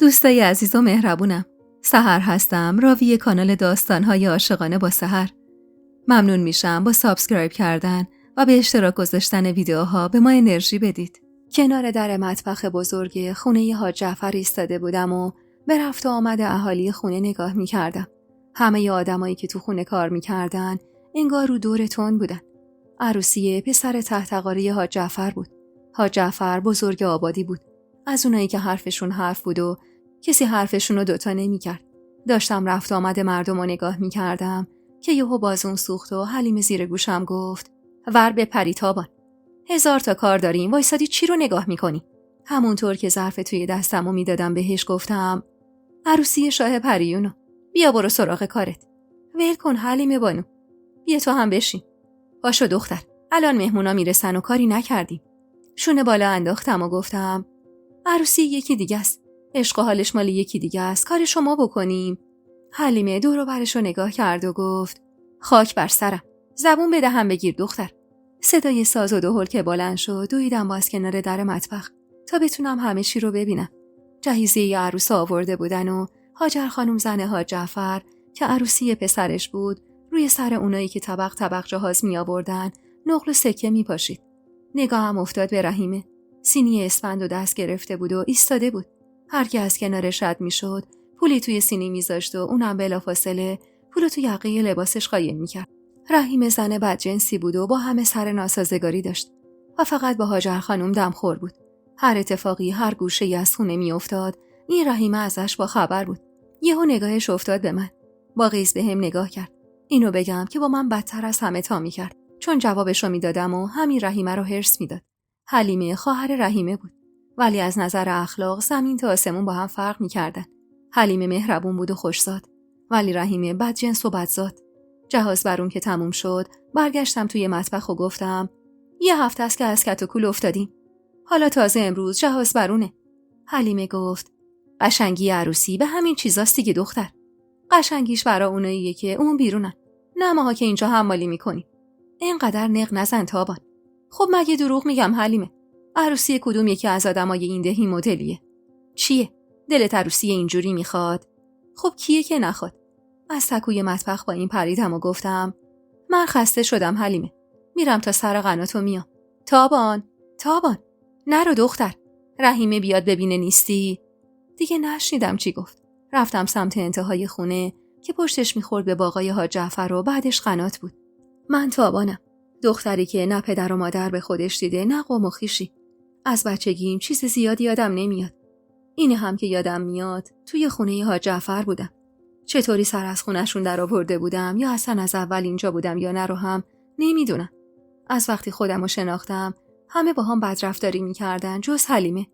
دوستای عزیز و مهربونم، سحر هستم، راوی کانال داستان‌های عاشقانه با سحر. ممنون میشم با سابسکرایب کردن و به اشتراک گذاشتن ویدیوها به ما انرژی بدید. کنار در مطبخ بزرگ خونه حاج جعفر ایستاده بودم و به رفت و آمد اهالی خونه نگاه می‌کردم. همه آدمایی که تو خونه کار می‌کردن انگار رو دور تون بودن. عروسی پسر تحتقاری حاج جعفر بود. حاج جعفر بزرگ آبادی بود. از اونایی که حرفشون حرف بود و کسی حرفشون رو دوتا نمی‌کرد. داشتم رفت آمد مردم رو نگاه می‌کردم که یهو بازون سوخت و حلیم زیر گوشم گفت ور بپری تابان. 1000 تا کار داریم، وایسادی چی رو نگاه می‌کنی؟ همونطور که ظرف توی دستمو میدادم بهش گفتم عروسی شاه پریونو. بیا برو سراغ کارت. ول کن حلیم بانو. بیا تو هم بشین. باشو دختر. الان مهمونا میرسن و کاری نکردیم. شونه بالا انداختم و گفتم عروسی یکی دیگه است. عشق و حالش مال یکی دیگه است. کار شما بکنیم. حلیمه دور و برش رو نگاه کرد و گفت خاک بر سرم. زبون بده هم بگیر دختر. صدای ساز و دهل که بلند شد دویدم باز کنار در مطبخ تا بتونم همه چی رو ببینم. جهیزیه عروس آورده بودن و هاجر خانم زن حاج جعفر که عروسی پسرش بود روی سر اونایی که طبق طبق جهاز می آوردن نقل و سکه می پاشید. نگاهم افتاد به رحیمه. سینی اسفند و دست گرفته بود و ایستاده بود. هر کی از کنارش رد میشد پولی توی سینی میذاشت و اونم بلافاصله پولو توی یقه لباسش قایم میکرد. رحیم زن بدجنسی بود و با همه سر ناسازگاری داشت و فقط با هاجر خانم دمخور بود. هر اتفاقی هر گوشه‌ای از خونه میافتاد این رحیمه ازش با خبر بود. یهو نگاهش افتاد به من. با غیظ بهم نگاه کرد. اینو بگم که با من بدتر از همه تا میکرد. چون جوابشو میدادم و همین رحیمه رو هرس میداد. حلیمه خواهر رحیمه بود. ولی از نظر اخلاق زمین تا آسمون با هم فرق می‌کردن. حلیمه مهربون بود و خوش‌زاد، ولی رحیمه بدجنس و بدذات. جهاز برون که تموم شد، برگشتم توی مطبخ و گفتم یه هفته است که از کت و کول افتادیم. حالا تازه امروز جهاز برونه. حلیمه گفت قشنگی عروسی به همین چیزاست دیگه دختر. قشنگیش برا اوناییه که اون بیرونن. نه ماها که اینجا حمالی می‌کنیم. اینقدر نق نزن تابان. خب مگه دروغ میگم حلیمه؟ عروسی کدوم یکی از آدمای این دهی مدلیه؟ چیه؟ دلت عروسی اینجوری میخواد؟ خب کیه که نخواد؟ از تکوی مطبخ با این پریدم و گفتم من خسته شدم حلیمه. میرم تا سر قناتو میام. تابان نرو دختر. رحیمه بیاد ببینه نیستی. دیگه نشنیدم چی گفت. رفتم سمت انتهای خونه که پشتش میخورد به باغای حاج جعفر و بعدش قنات بود. من تابانم. دختری که نه پدر و مادر به خودش دیده نه قوم و خویشی. از بچگیم چیز زیادی یادم نمیاد. اینه هم که یادم میاد توی خونه حاج جعفر بودم. چطوری سر از خونشون در آورده بودم یا اصلا از اول اینجا بودم یا نه رو هم نمیدونم. از وقتی خودمو شناختم همه با هم بدرفتاری میکردن جز حلیمه.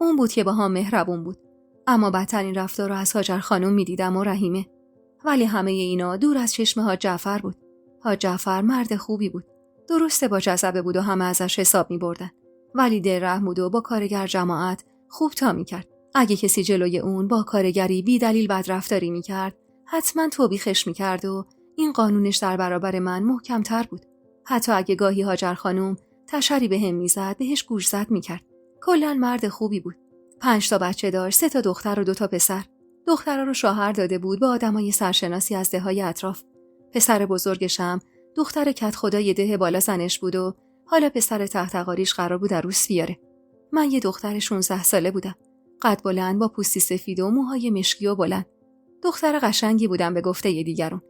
اون بود که با هم مهربون بود. اما بدترین رفتار رو از هاجر خانم میدیدم و رحیمه. ولی همه اینا دور از چشم حاج جعفر بود. حاج جعفر مرد خوبی بود. درسته با جذبه بود و همه ازش حساب می‌بردن. ولی دل رحم بود و با کارگر جماعت خوب تا می‌کرد. اگه کسی جلوی اون با کارگری بی دلیل بدرفتاری می‌کرد، حتما توبیخش می‌کرد و این قانونش در برابر من محکم‌تر بود. حتی اگه گاهی هاجر خانم تشری بهم می‌زد، بهش گوشزد می‌کرد. کلاً مرد خوبی بود. 5 تا بچه داشت، 3 تا دختر و 2 تا پسر. دخترها رو شوهر داده بود به آدمای سرشناسی از دههای اطراف. پسر بزرگشم دختر کت خدای ده بالا زنش بود و حالا پسر تحتقاریش قرار بود عروس بیاره. من یه دختر 16 ساله بودم. قد بلند با پوستی سفید و موهای مشکی و بلند. دختر قشنگی بودم به گفته دیگران.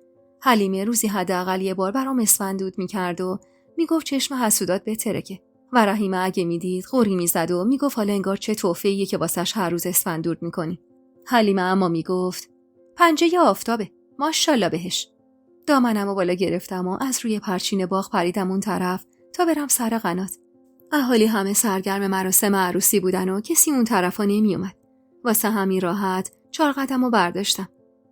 حلیمه روزی حداقل یه بار برام اسفندود میکرد و میگفت چشم حسودات بترکه. و رحیمه اگه میدید غوری میزد و میگفت حالا انگار چه تحفه‌ایه که واسش هر روز اسفندود میکنی. حلیمه اما میگفت پنجه آفتابه. ماشاءالله بهش. دامنمو بالا گرفتم و از روی پرچین باغ پریدم اون طرف تا برم سر قنات. اهالی همه سرگرم مراسم عروسی بودن و کسی اون طرفا نمی اومد. واسه همین راحت 4 قدمو برداشتم.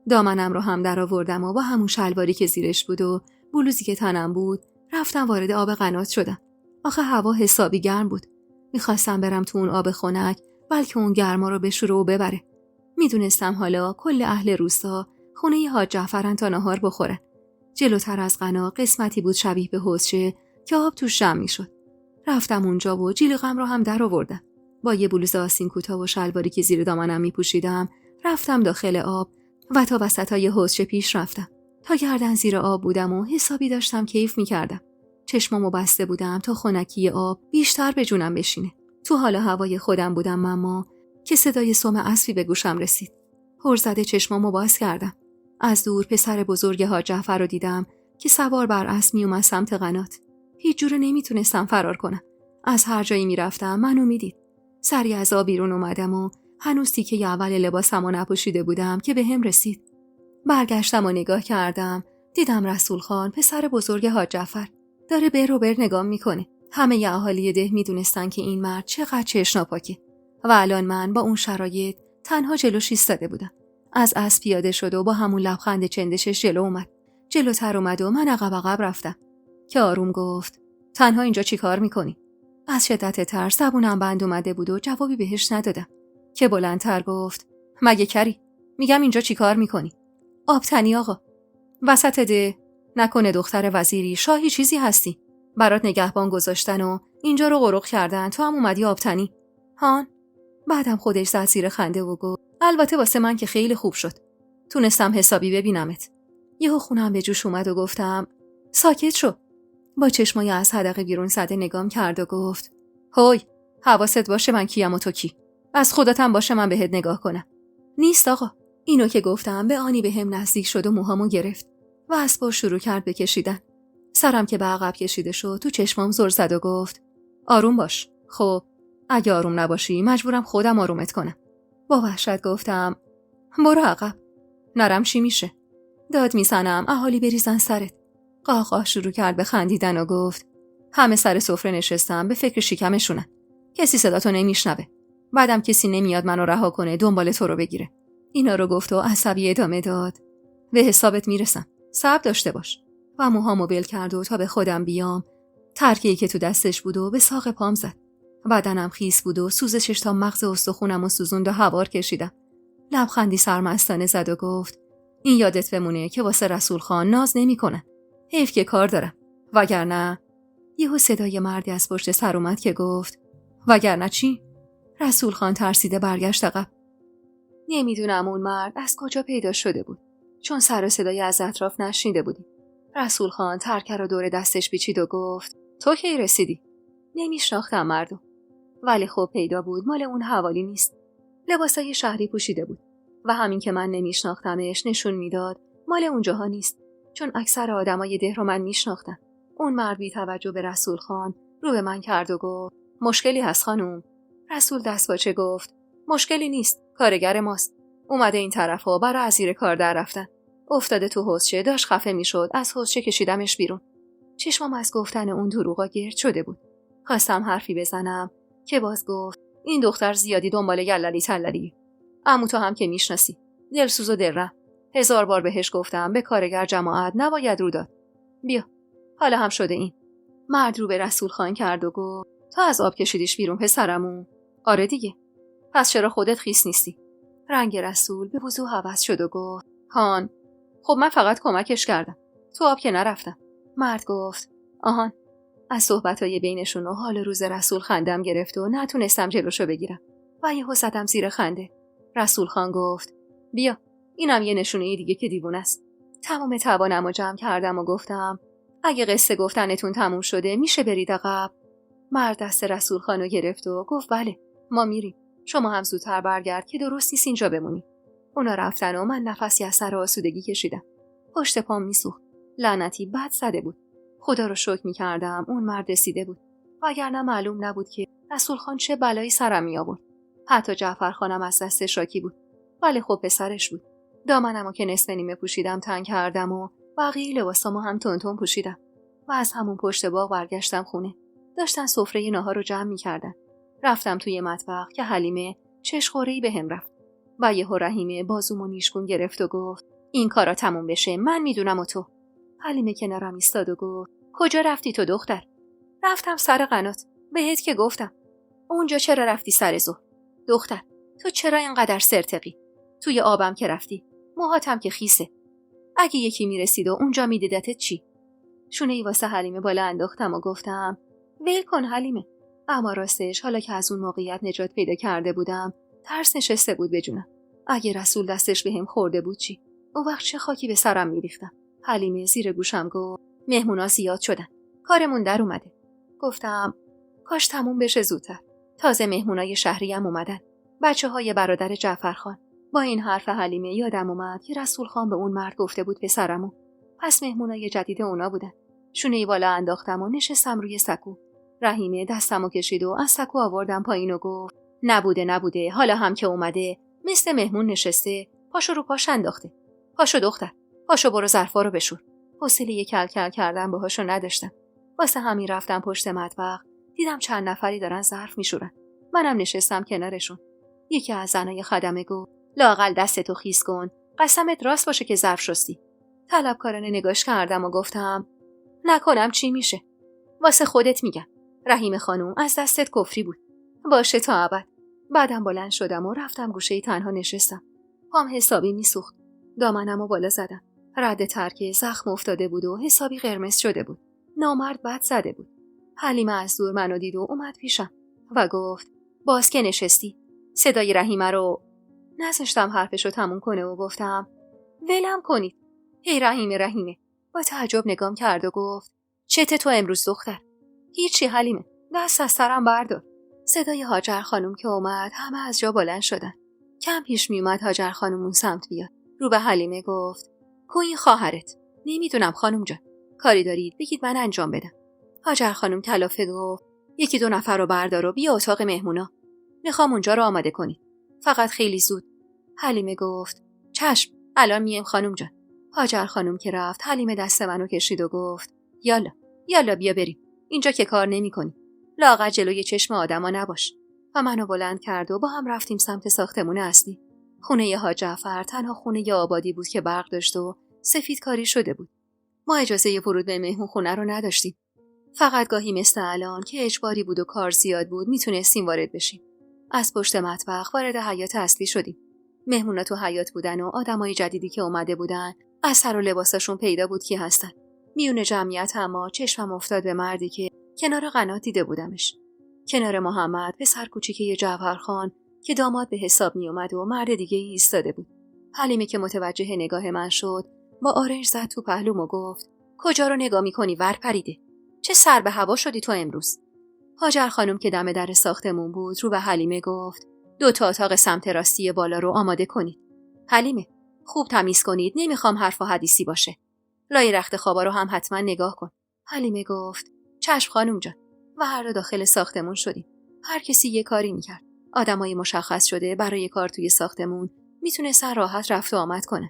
دامنم رو هم در آوردم و با همون شلواری که زیرش بود و بلوزی که تنم بود رفتم وارد آب قنات شدم. آخه هوا حسابی گرم بود. میخواستم برم تو اون آب خنک بلکه اون گرما رو بشوره و ببره. میدونستم حالا کل اهل روستا خونه حاج جعفرن تا نهار بخورن. جلوتر از قنا قسمتی بود شبیه به حوضچه که آب توش جمع میشد. رفتم اونجا و جیلقم رو هم در آوردم. با یه بلوز آستین کوتاه و شلواری که زیر دامنم میپوشیدم رفتم داخل آب و تا وسطای حوضچه پیش رفتم. تا گردن زیر آب بودم و حسابی داشتم کیف میکردم. چشمامو بسته بودم تا خنکی آب بیشتر به جونم بشینه. تو حال هوای خودم بودم اما که صدای سم اسبی به گوشم رسید. هرزده چشمامو باز کردم. از دور پسر بزرگ حاج جعفر رو دیدم که سوار بر اسب میومد سمت قنات. هیچ جوره نمیتونستم فرار کنم. از هر جایی میرفتم منو میدید. سری از آب بیرون اومدم و هنوز تیکه اول لباسمو نپوشیده بودم که بهم رسید. برگشتم و نگاه کردم. دیدم رسول خان پسر بزرگ حاج جعفر داره بر و بر نگاه میکنه. همه ی اهالی ده میدونستن که این مرد چقدر چشناپاکه و الان من با اون شرایط تنها جلوش ایستاده بودم. از اسب پیاده شد و با همون لبخند چندشش جلو اومد. جلوتر اومد و من عقب رفتم که آروم گفت تنها اینجا چی کار میکنی؟ از شدت ترس زبونم بند اومده بود و جوابی بهش ندادم که بلندتر گفت مگه کری؟ میگم اینجا چی کار میکنی؟ آبتنی آقا. وسط ده نکنه دختر وزیری شاهی چیزی هستی؟ برات نگهبان گذاشتن و اینجا رو غرق کردن تو هم اومدی آبتنی؟ هان؟ بعدم خودش زد زیر خنده و گفت البته واسه من که خیلی خوب شد. تونستم حسابی ببینمت. یهو خونم به جوش اومد و گفتم ساکت شو. با چشمای از حدقه بیرون زده نگام کرد و گفت هوی حواست باشه من کیم و تو کی؟ از خودتم باشه من بهت نگاه کنم. نیست آقا. اینو که گفتم به آنی بهم نزدیک شد و موهامو گرفت و اسبا شروع کرد به کشیدن. سرم که به عقب کشیده شد تو چشمام زل زد و گفت آروم باش. خب اگه آروم نباشی مجبورم خودم آرومت کنم. با وحشت گفتم برو عقب. نرم چی میشه؟ داد میزنم اهالی بریزن سرت. قاقاه شروع کرد به خندیدن و گفت همه سر سفره نشستم به فکر شکمشونن. کسی صداتو نمیشنوه. بعدم کسی نمیاد منو رها کنه دنبال تو رو بگیره. اینا رو گفت و عصبی ادامه داد به حسابت میرسم. صبر داشته باش. و موهامو ول کرد و تا به خودم بیام ترکیه‌ای که تو دستش بود و به ساق پام زد. بدنم خیس بود و سوزشش تا مغز استخونم و سوزوند و هوار کشیدم. لبخندی سرمستانه زد و گفت این یادت بمونه که واسه رسول خان ناز نمی کنن. حیف که کار دارم. وگرنه یهو صدای مردی از پشت سر اومد که گفت وگرنه چی؟ رسول خان ترسیده برگشت عقب. نمیدونم اون مرد از کجا پیدا شده بود چون سر و صدای از اطراف نشنیده بودیم. رسول خان ترکه رو دور دستش پیچید و گفت تو کی رسیدی؟ نمیشناختم مردو. ولی خب پیدا بود مال اون حوالی نیست. لباسای شهری پوشیده بود و همین که من نمیشناختمش نشون میداد مال اونجاها نیست چون اکثر آدمای ده رو من میشناختم. اون مرد بی توجه به رسول خان رو به من کرد و گفت مشکلی هست خانوم؟ رسول دستپاچه گفت مشکلی نیست کارگر ماست. اومده این طرفا برای از زیر کار در رفتن. افتاده تو حوضچه داشت خفه میشد از حوضچه کشیدمش بیرون. چشمم از گفتن اون دروغا گرد شده بود. خواستم حرفی بزنم که باز گفت این دختر زیادی دنبال گللی تللی. عمو تو هم که میشناسی. دلسوز و دلرم. 1000 بار بهش گفتم به کارگر جماعت نباید رو داد. بیا. حالا هم شده این. مرد رو به رسول خان کرد و گفت تا از آب کشیدیش بیرون پسرمون؟ آره دیگه. پس چرا خودت خیس نیستی؟ رنگ رسول به وضوح عوض شد و گفت هان. خب من فقط کمکش کردم. تو آب که نرفتم. مرد گفت آهان. از صحبتای بینشون و حال روز رسول خندم گرفت و نتونستم جلوشو بگیرم و یهو زدم زیر خنده. رسول خان گفت بیا اینم یه نشونه دیگه که دیوونه است. تمام توانمو جمع کردم و گفتم اگه قصه گفتنتون تموم شده میشه برید عقب. مرد دست رسول خانو گرفت و گفت بله ما میریم. شما هم زودتر برگرد که درست نیست اینجا بمونی. اونا رفتن و من نفسی از سر آسودگی کشیدم. پشت پام میسوخت. لعنتی بد زده بود. خدا رو شکر می‌کردم اون مرد رسیده بود. وگرنه معلوم نبود که رسول خان چه بلایی سرم می‌آورد. حتی جعفر خانم از دست شاکی بود. ولی خب پسرش بود. دامنمو که نصف نیمه پوشیدم تنگ کردم و بقیه لباسامو هم تون پوشیدم. و از همون پشت باغ برگشتم خونه. داشتن سفره ناهار رو جمع می‌کردن. رفتم توی مطبخ که حلیمه چشخوره‌ای بهم رفت. و یهو رحیمه بازومو نیشگون گرفت و گفت این کارا تموم بشه من میدونم و تو. حلیمه کنارم ایستاد و گفت کجا رفتی تو دختر؟ رفتم سر قنات. بهت که گفتم. اونجا چرا رفتی سر ظهر؟ دختر تو چرا اینقدر سرتقی؟ توی آبم که رفتی. موهاتم که خیسه. اگه یکی میرسید و اونجا میدیدتت چی؟ شونه ای واسه حلیمه بالا انداختم و گفتم ول کن حلیمه. اما راستش حالا که از اون موقعیت نجات پیدا کرده بودم، ترس نشسته بود به جونم. اگه رسول دستش بهم خورده بود چی؟ اون وقت چه خاکی به سرم میریختم. حلیمه زیر گوشم گفت مهمونا زیاد شدن. کارمون در اومده. گفتم کاش تموم بشه زودتر. تازه مهمونای شهری هم اومدن. بچه‌های برادر جعفرخان. با این حرف حلیمه یادم اومد که رسول خان به اون مرد گفته بود پسرمو. پس مهمونای جدید اونا بودن. شونه بالا انداختم و نشستم روی سکو. رحیمه دستمو کشید و از سکو آوردم پایین و گفت نبوده حالا هم که اومده مثل مهمون نشسته پاشو رو پاش انداخته. پاشو دختر، پاشو برو ظرفا رو بشور. حوصله کل کل کردن باهاشو نداشتم. واسه همین رفتم پشت مطبخ. دیدم چند نفری دارن ظرف میشورن. منم نشستم کنارشون. یکی از زنای خدمه گفت لااقل دستتو خیس کن. قسمت راست باشه که ظرف شستی. طلبکارانه نگاش کردم و گفتم نکنم چی میشه؟ واسه خودت میگم. رحیم خانوم از دستت کفری بود. باشه تا ابد. بعدم بلند شدم و رفتم گوشه تنها نشستم. پام حسابی میسوخت. دامنمو بالا زدم. رد ترکه زخم افتاده بود و حسابی قرمز شده بود. نامرد بد زده بود. حلیمه از دور منو دید و اومد پیشم و گفت باز که نشستی؟ صدای رحیمه رو نذاشتم حرفشو تموم کنه و گفتم ولم کنید. هی رحیمه. با تعجب نگام کرد و گفت چته تو امروز دختر؟ هیچی حلیمه. دست از سرم بردار. صدای هاجر خانم که اومد همه از جا بلند شدن. کم پیش می اومد هاجر خانم اون سمت بیاد. رو به حلیمه گفت کو این خواهرت؟ نمیدونم خانم جان. کاری دارید بگید من انجام بدم. هاجر خانم کلافه گفت یکی دو نفر رو بردار و بیا اتاق مهمونا. میخوام اونجا رو آماده کنی. فقط خیلی زود. حلیمه گفت چشم الان میم خانم جان. هاجر خانم که رفت حلیمه دست منو کشید و گفت یالا بیا بریم. اینجا که کار نمی‌کنی. لااقل جلوی چشم آدما نباش. و منو بلند کرد و با هم رفتیم سمت ساختمون اصلی. خونه حاج جعفر تنها خونه آبادی بود که برق داشت و سفید کاری شده بود. ما اجازه ورود به مهمون خونه رو نداشتیم. فقط گاهی مثل الان که اجباری بود و کار زیاد بود میتونستیم وارد بشیم. از پشت مطبخ وارد حیاط اصلی شدیم. مهمونا تو حیاط بودن و آدمای جدیدی که اومده بودن از سر و لباساشون پیدا بود کی هستن. میون جمعیت اما چشمم افتاد به مردی که کنار قنات دیده بودمش. کنار محمد پسر کوچیکه جعفرخان که داماد به حساب می اومد و مرد دیگه ای ایستاده بود. حلیمه که متوجه نگاه من شد با آرنج زد تو پهلوم و گفت کجا رو نگاه می‌کنی ور پریده؟ چه سر به هوا شدی تو امروز؟ هاجر خانم که دم در ساختمون بود رو به حلیمه گفت 2 اتاق سمت راستی بالا رو آماده کنید. حلیمه خوب تمیز کنید، نمیخوام حرف و حدیثی باشه. لای رخت خوابا رو هم حتما نگاه کن. حلیمه گفت چشم خانم جان. و هر دو داخل ساختمون شدیم. هر کسی یه کاری میکرد. آدمای مشخص شده برای کار توی ساختمون میتونستن راحت رفت و آمد کنن.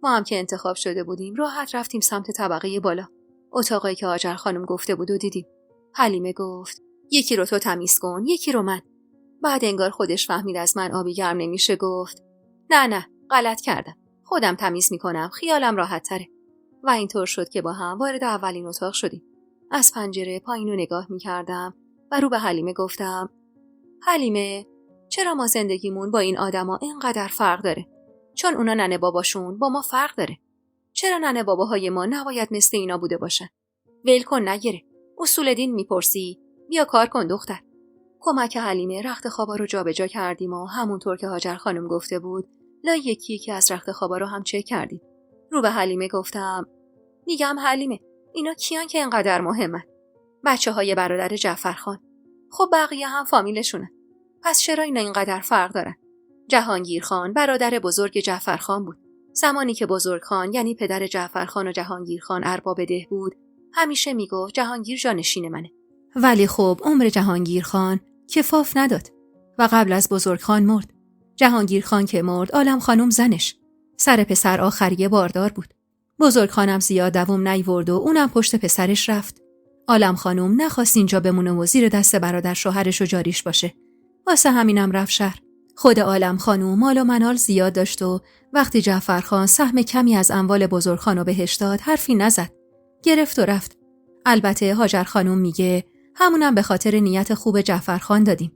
ما هم که انتخاب شده بودیم راحت رفتیم سمت طبقه بالا. اتاقی که هاجر خانم گفته بود و دیدیم. حلیمه گفت یکی رو تو تمیز کن، یکی رو من. بعد انگار خودش فهمید از من آبی گرم نمیشه گفت نه غلط کردم. خودم تمیز میکنم، خیالم راحت تره. و اینطور شد که با هم وارد اولین اتاق شدیم. از پنجره پایین رو نگاه میکردم و رو به حلیمه گفتم حلیمه چرا ما زندگیمون با این آدما اینقدر فرق داره؟ چون اونا ننه باباشون با ما فرق داره. چرا ننه باباهای ما نباید مثل اینا بوده باشن؟ ول کن نگیره. اصول دین میپرسی؟ بیا کار کن دختر. کمک حلیمه رخت خوابا رو جابجا کردیم و همونطور که هاجر خانم گفته بود لای یکی از رخت خوابا رو هم چک کردیم. رو به حلیمه گفتم میگم حلیمه اینا کیان که اینقدر مهمن؟ بچه‌های برادر جعفرخان. خب بقیه هم فامیلشونن. پس چرا اینا اینقدر فرق دارن؟ جهانگیر خان برادر بزرگ جعفرخان بود. زمانی که بزرگ خان یعنی پدر جعفرخان و جهانگیر خان ارباب ده بود همیشه میگفت جهانگیر جانشین منه. ولی خب عمر جهانگیر خان کفاف نداد و قبل از بزرگ خان مرد. جهانگیر خان که مرد عالم خانم زنش سر پسر آخریه باردار بود. بزرگ خانم زیاد دوام نیورد و اونم پشت پسرش رفت. عالم خانم نخواست اینجا بمونه و زیر دست برادر شوهرش و جاریش باشه. واسه همینم رفت شهر. خود عالم خانم مال و منال زیاد داشت و وقتی جعفرخان سهم کمی از اموال بزرگ خانو بهش داد حرفی نزد. گرفت و رفت. البته هاجر خانم میگه همونم به خاطر نیت خوب جعفرخان دادیم.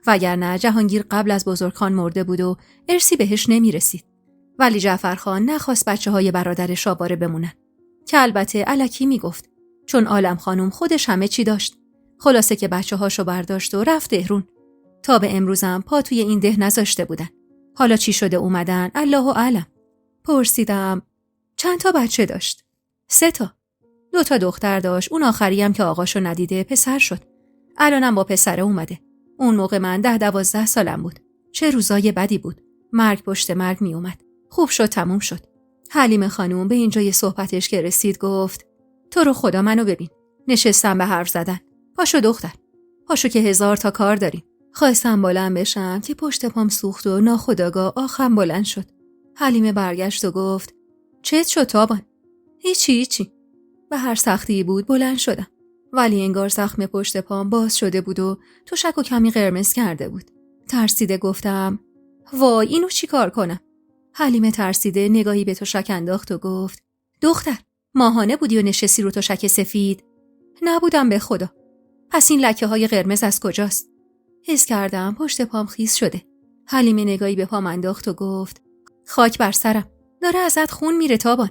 وگرنه جهانگیر قبل از بزرگ خان مرده بود و ارثی بهش نمیرسید. ولی جعفرخان نخواست بچه‌های برادرش آواره بمونن. که البته الکی میگفت. چون عالم خانم خودش همه چی داشت. خلاصه که بچه‌هاشو برداشت و رفت دهرون. تا به امروزم پا توی این ده نذاشته بودن. حالا چی شده اومدن الله اعلم. پرسیدم چند تا بچه داشت؟ 3 تا. 2 تا دختر داشت، اون آخری هم که آقاشو ندیده پسر شد. الانم با پسره اومده. اون موقع من 10-12 سالم بود. چه روزای بدی بود. مرگ پشت مرگ می اومد. خوب شد تموم شد. حلیمه خانوم به اینجای صحبتش که رسید گفت تو رو خدا منو ببین. نشستم به حرف زدن. پاشو دختر. پاشو که 1000 تا کار داریم. خواستم بلند بشم که پشت پام سوخت و ناخودآگاه آخم بلند شد. حلیمه برگشت و گفت چت شد تابان؟ هیچی. به هر سختی بود بلند شدم. ولی انگار زخم پشت پام باز شده بود و تشک و کمی قرمز کرده بود. ترسیده گفتم وای اینو چی کار کنم؟ حلیمه ترسیده نگاهی به تشک انداخت و گفت دختر ماهانه بودی و نشستی رو تشک سفید؟ نبودم به خدا. پس این لکه های قرمز از کجاست؟ حس کردم پشت پام خیس شده. حلیمه نگاهی به پام انداخت و گفت خاک بر سرم، داره ازت خون میره تابان.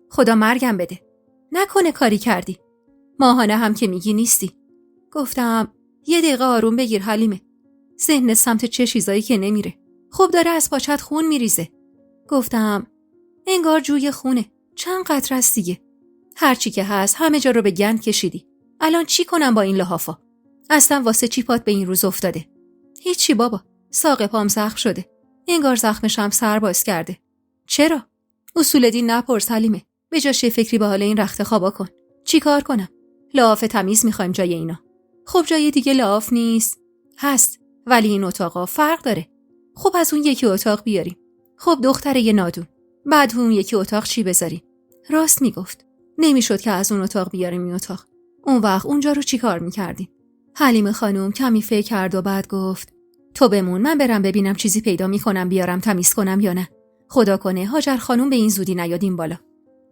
خدا مرگم بده. نکنه کاری کردی. ماهانه هم که میگی نیستی. گفتم یه دقیقه آروم بگیر حلیمه. ذهن سمت چه چیزایی که نمیره. خب داره از پاچت خون میریزه. گفتم انگار جوی خونه. چند قطره است دیگه. هر چی که هست همه جا رو به گند کشیدی. الان چی کنم با این لحافا؟ اصلا واسه چی پات به این روز افتاده؟ هیچی بابا. ساق پام زخم شده. انگار زخمش هم سر باز کرده. چرا؟ اصول دین نپرس حلیمه. به جاش فکری به حال این رخت خوابا کن. چی کار کنم؟ لحاف تمیز میخوایم جای اینا. خب جای دیگه لحاف نیست؟ هست، ولی این اتاقا فرق داره. خب از اون یکی اتاق بیاریم. خب دختره یه نادون. بعد اون یکی اتاق چی بذاریم؟ راست میگفت. نمیشد که از اون اتاق بیاریم این اتاق. اون وقت اونجا رو چی کار میکردیم؟ حلیمه خانم کمی فکر کرد و بعد گفت تو بمون، من برم ببینم چیزی پیدا میکنم بیارم تمیز کنم یا نه. خدا کنه هاجر خانم به این زودی نیادیم بالا.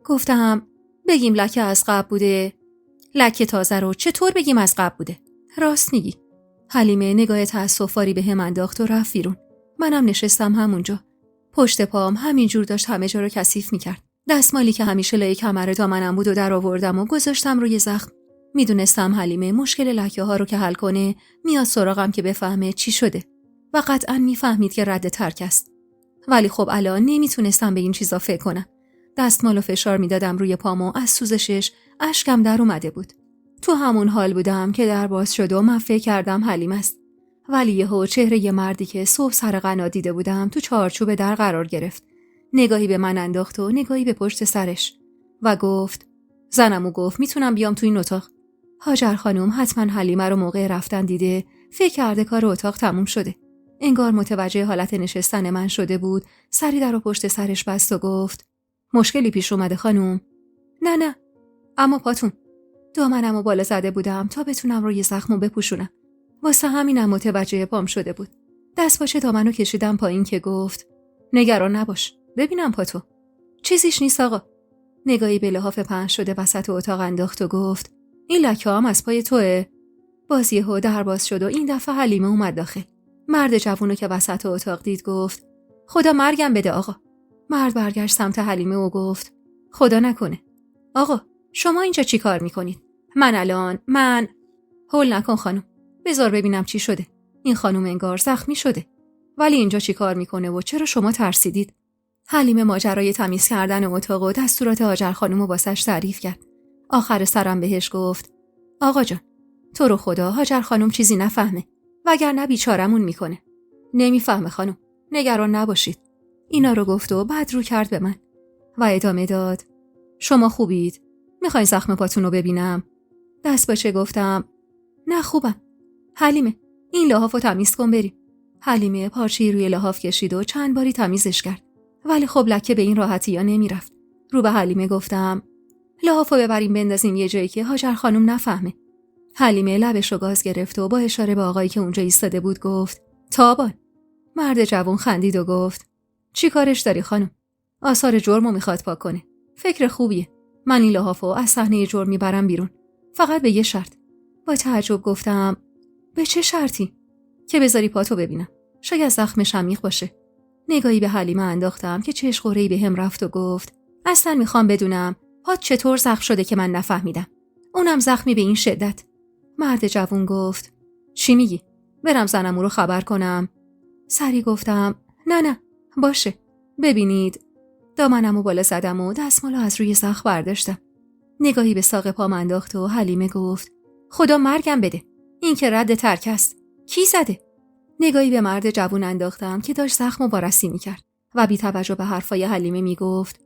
گفتم بگیم لکه از قبل بوده؟ لکه تازه رو چطور بگیم از قبل بوده؟ راست میگی. حلیمه نگاه تأسف‌آوری به هم انداخت و رفت بیرون. منم نشستم همونجا. پشت پام همینجور داشت همه جا رو کثیف میکرد. دستمالی که همیشه لای کمر دامنم بود و در آوردم و گذاشتم روی زخم. میدونستم حلیمه مشکل لکه ها رو که حل کنه میاد سراغم که بفهمه چی شده و قطعاً میفهمید که رد ترک است. ولی خب الان نمیتونستم به این چیزا فکر کنم. دستمالو فشار میدادم روی پام و از سوزشش اشکم در اومده بود. تو همون حال بودم که در باز شد و من فکر کردم حلیمه است. ولی یهو چهره یه مردی که صبح سر قنا دیده بودم تو چارچوب در قرار گرفت. نگاهی به من انداخت و نگاهی به پشت سرش و گفت زنمو گفت میتونم بیام تو این اتاق. هاجر خانم حتما حلیمه رو موقع رفتن دیده، فکر کرده کار اتاق تموم شده. انگار متوجه حالت نشستن من شده بود، سری در و پشت سرش بست و گفت مشکلی پیش اومده خانم؟ نه اما پاتون. دامنمو بالا زده بودم تا بتونم روی زخمو بپوشونم. واسه همینم متوجه پام شده بود. دست باشه دامنو کشیدم پایین که گفت نگران نباش، ببینم پاتو. چیزیش نیست آقا. نگاهی به لحاف پهن شده وسط اتاق انداخت و گفت این لکه هم از پای توئه؟ باز یهو در باز شد و این دفعه حلیمه اومد داخل. مرد جوونو که وسط اتاق دید گفت خدا مرگم بده آقا. مرد برگشت سمت حلیمه و گفت خدا نکنه. آقا شما اینجا چی کار میکنید؟ من هول نکن خانم. بذار ببینم چی شده. این خانم انگار زخمی شده. ولی اینجا چی کار میکنه و چرا شما ترسیدید؟ حلیمه ماجرای تمیز کردن اتاق و دستورات هاجر خانم رو واسش تعریف کرد. آخر سرم بهش گفت آقا جان تو رو خدا هاجر خانم چیزی نفهمه وگرنه بیچارمون میکنه. نمیفهمه خانم، نگران نباشید. اینا رو گفت و بعد رو کرد به من و ادامه داد شما خوبید؟ میخواین زخم پاتون رو ببینم؟ دست باشه گفتم نه خوبم. حلیمه این لحاف رو تمیز کن بریم. حلیمه پارچه‌ای روی لحاف کشید و چند باری تمیزش کرد. ولی خب لکه به این راحتی ها نمیرفت. رو به حلیمه گفتم لحاف رو ببریم بندازیم یه جایی که هاجر خانم نفهمه. حلیمه لبش رو گاز گرفت و با اشاره به آقایی که اونجا ایستاده بود گفت تابان. مرد جوان خندید و گفت چی کارش داری خانم؟ آثار جرمو میخواد پاک کنه. فکر خوبیه. من این لحاف رو از صحنه جرم میبرم بیرون. فقط به یه شرط. با تعجب گفتم به چه شرطی؟ که بذاری پاتو ببینم. شاید زخمش عمیق باشه. نگاهی به حلیمه انداختم که چشم به هم رفت و گفت اصلا میخوام بدونم پات چطور زخم شده که من نفهمیدم. اونم زخمی به این شدت. مرد جوون گفت چی میگی؟ برم زنمو رو خبر کنم؟ سری گفتم نه باشه. ببینید، دامنمو بالا زدم و دستمالو از روی زخم برداشتم. نگاهی به ساق پام انداخت و حلیمه گفت خدا مرگم بده، این که رد ترک است. کی زده؟ نگاهی به مرد جوون انداختم که داشت زخمو وارسی میکرد و بی توجه به حرفای حلیمه میگفت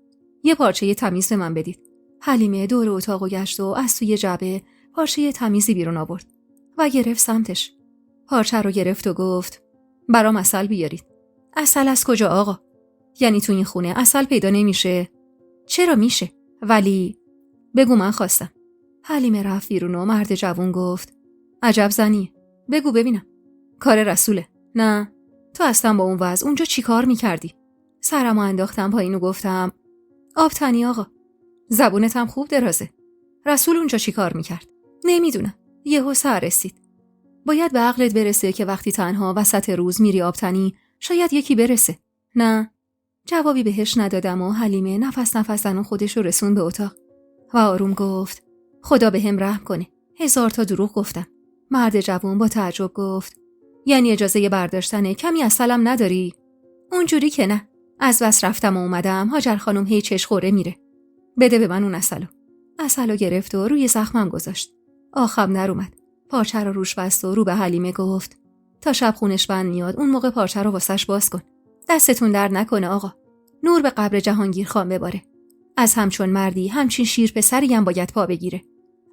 یه پارچه تمیز به من بدید. حلیمه دور اتاقو گشت و از توی جعبه پارچه تمیزی بیرون آورد و گرفت سمتش. پارچه رو گرفت و گفت برام عسل بیارید. عسل از کجا آقا؟ یعنی تو این خونه عسل پیدا نمیشه؟ چرا میشه؟ ولی بگو من خواستم. حلیمه رفت بیرون و مرد جوون گفت عجب زنیه، بگو ببینم. کار رسوله. نه، تو اصلا با اون وضع اونجا چی کار میکردی؟ سرمو انداختم پایین و گفتم آب تنی آقا. زبونت هم خوب درازه. رسول اونجا چی کار میکرد؟ نمیدونم، یهو سر رسید. باید به عقلت برسه که وقتی تنها وسط روز میری آب تنی شاید یکی برسه. نه. جوابی بهش ندادم و حلیمه نفس زن خودش رو رسون به اتاق و آروم گفت خدا به هم رحم کنه، 1000 تا دروغ گفتم. مرد جوون با تعجب گفت یعنی اجازه برداشتن کمی عسلم نداری؟ اونجوری که نه، از بس رفتم و اومدم هاجر خانم هی چشخوره میره. بده به من اون عسلو گرفت و روی زخمم گذاشت. آخم در اومد. پارچه رو روش بست و رو به حلیمه گفت تا شب خونش بند میاد اون موقع پارچه رو واسش باز کن. دستتون درد نکنه آقا. نور به قبر جهانگیر خان بباره. از همچون مردی همچین شیر پسری هم باید پا بگیره.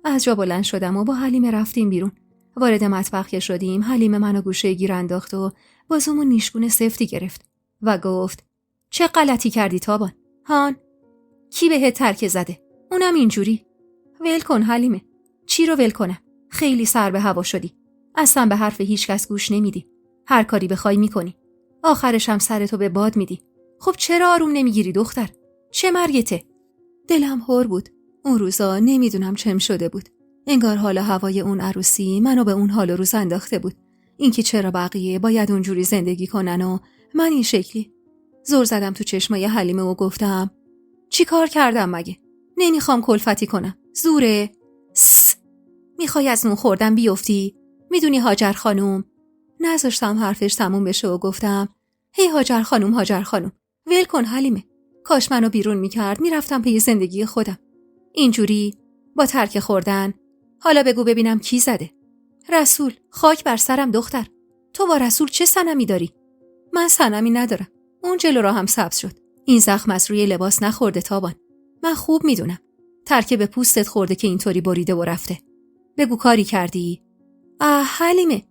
از جا بلند شدم و با حلیمه رفتیم بیرون. وارد مطبخ که شدیم حلیمه منو گوشه گیر انداخت و بازومون نیشگون سفتی گرفت و گفت چه غلطی کردی تابان؟ هان؟ کی بهت ترک زده؟ اونم اینجوری. ول کن حلیمه. چی رو ول کنم؟ خیلی سر به هوا شدی. اصلا به حرف هیچ کس گوش نمیدی. هر کاری بخوای میکنی. آخرش هم سرتو به باد میدی. خب چرا آروم نمیگیری دختر؟ چه مرگته؟ دلم هر بود. اون روزا نمیدونم چم شده بود. انگار حال هوای اون عروسی منو به اون حال و روز انداخته بود. اینکه چرا بقیه باید اونجوری زندگی کنن و من این شکلی. زور زدم تو چشمای حلیمه و گفتم چی کار کردم مگه؟ نمیخوام کلفتی کنم. زوره؟ میخوای از نون خوردن بیفتی؟ میدونی هاجر خانوم؟ نذاشتم حرفش تموم بشه و گفتم هی هاجر خانوم ول کن حلیمه. کاش منو بیرون میکرد میرفتم پی زندگی خودم. اینجوری با ترک خوردن. حالا بگو ببینم کی زده؟ رسول. خاک بر سرم دختر. تو با رسول چه صنمی داری؟ من صنمی ندارم. اون جلو را هم سبز شد. این زخم از روی لباس نخورده تابان. من خوب میدونم. ترک به پوستت خورده که اینطوری بریده و رفته. بگو کاری کردی؟ حلیمه،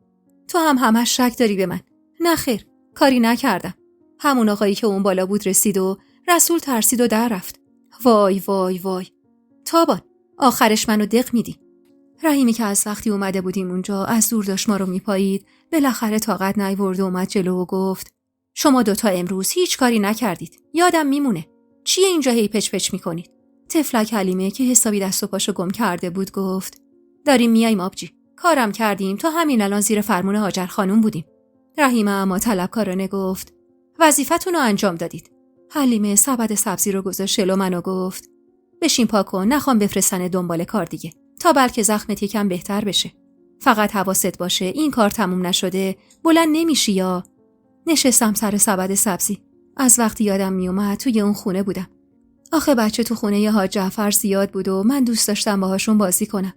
تو هم همش شک داری به من. نه خیر، کاری نکردم. همون آقایی که اون بالا بود رسید و رسول ترسید و در رفت. وای وای وای. تابان، آخرش منو دق میدی. رحیمی که از وقتی اومده بودیم اونجا از دور داشت ما رو میپایید، بالاخره طاقت نیورد و اومد جلو و گفت شما دوتا امروز هیچ کاری نکردید. یادم میمونه. چیه اینجا هی پچ پچ میکنید؟ تفلک حلیمه که حسابی دست و پاشو گم کرده بود گفت داریم میایم آبجی. کارم کردیم تا همین الان زیر فرمون هاجر خانوم بودیم. رحیمه اما طلبکارانه گفت وظیفتون رو انجام دادید. حلیمه سبد سبزی رو گذاشت جلو منو گفت بشین پا کن، نخوام بفرستن دنبال کار دیگه تا بلکه زخمت یکم بهتر بشه. فقط حواست باشه این کار تموم نشده بلند نمیشی یا. نشستم سر سبد سبزی. از وقتی یادم میومد توی اون خونه بودم. آخه بچه تو خونه حاج جعفر زیاد بود و من دوست داشتم باهاشون بازی کنم.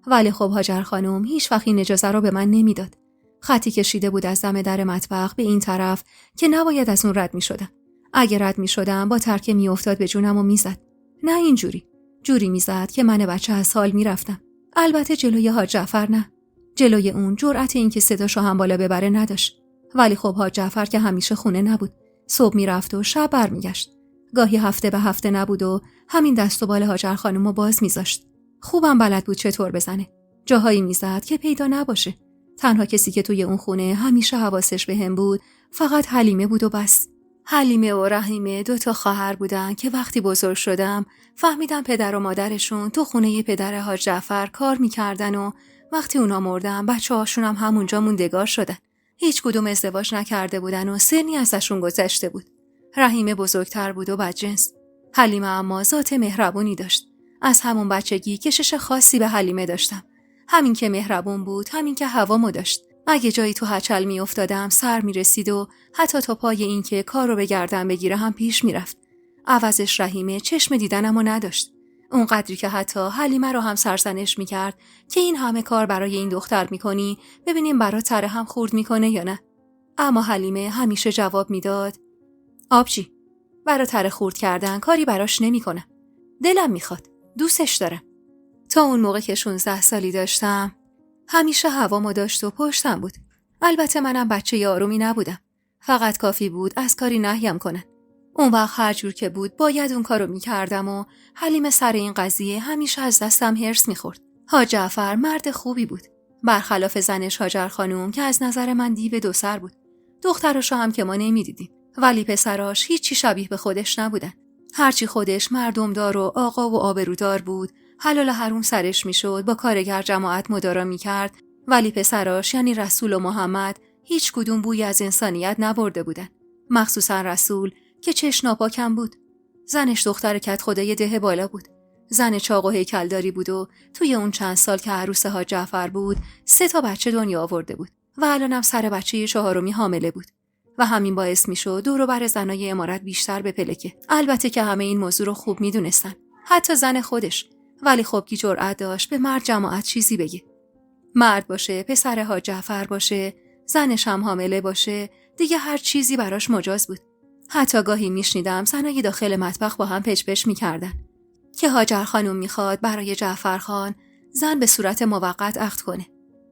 ولی خب هاجر خانم هیچ وقت این اجازه رو به من نمیداد. خطی کشیده بود از دم در مطبخ به این طرف که نباید از اون رد میشدم. اگه رد میشدم با ترک میافتاد به جونم و میزد. نه اینجوری. جوری میزد که من بچه از حال میرفتم. البته جلوی حاج جعفر نه. جلوی اون جرأت این که صداشو هم بالا ببره نداشت. ولی خب حاج جعفر که همیشه خونه نبود. صبح میرفت و شب برمیگشت. گاهی هفته به هفته نبود و همین دست و بال هاجر خانومو باز میذاشت. خوبم بلد بود چطور بزنه. جاهایی میزد که پیدا نباشه. تنها کسی که توی اون خونه همیشه حواسش بهم بود فقط حلیمه بود و بس. حلیمه و رحیمه 2 تا خواهر بودن که وقتی بزرگ شدم فهمیدم پدر و مادرشون تو خونه پدر حاج جعفر کار میکردن و وقتی اونا مردن بچه‌هاشون هم همونجا موندگار شدن. هیچ کدوم ازدواج نکرده بودن و سنی ازشون گذشته بود. رحیمه بزرگتر بود و بدجنس. حلیمه اما ذات مهربونی داشت. از همون بچگی کشش خاصی به حلیمه داشتم. همین که مهربون بود، همین که هوامو داشت. اگه جایی تو هچل میافتادم سر میرسید و حتی تا پای این که کار رو به گردن بگیره هم پیش میرفت. عوضش رحیمه چشم دیدنمو نداشت. اونقدری که حتی حلیمه رو هم سرزنش میکرد که این همه کار برای این دختر میکنی، ببینیم برات تره هم خورد میکنه یا نه. اما حلیمه همیشه جواب میداد: آبجی، برا تره خورد کردن کاری براش نمیکنم. دلم میخواد، دوستش دارم. تا اون موقع که 16 سالی داشتم همیشه هوامو داشت و پشتم بود. البته منم بچه آرومی نبودم. فقط کافی بود از کاری نهیم کنن. اون وقت هر جور که بود باید اون کارو میکردم و حلیمه سر این قضیه همیشه از دستم هرس میخورد. حاج جعفر مرد خوبی بود. برخلاف زنش هاجر خانوم که از نظر من دیو دو سر بود. دختراشو هم که ما نمیدیدیم. ولی پسراش هیچی شبیه به خودش نبودن. هرچی خودش مردمدار و آقا و آبرودار بود، حلال حروم سرش میشد، با کارگر جماعت مدارا میکرد، ولی پسراش یعنی رسول و محمد هیچ کدوم بوی از انسانیت نبرده بودن. مخصوصا رسول که چشم ناپاکم بود. زنش دختر کت خدای ده بالا بود. زن چاق و هیکلداری بود و توی اون چند سال که عروس حاج جعفر بود 3 بچه دنیا آورده بود و الانم سر بچه 4می حامله بود. و همین باعث میشد دور و بر زنای امارت بیشتر بپلکه. البته که همه این موضوع رو خوب میدونستن، حتی زن خودش، ولی خب کی جرأت داشت به مرد جماعت چیزی بگه؟ مرد باشه، پسر حاج جعفر باشه، زنش هم حامله باشه، دیگه هر چیزی براش مجاز بود. حتی گاهی میشنیدم زنای داخل مطبخ با هم پچ میکردن که هاجر خانم میخواد برای جعفر خان زن به صورت موقت عقد کنه.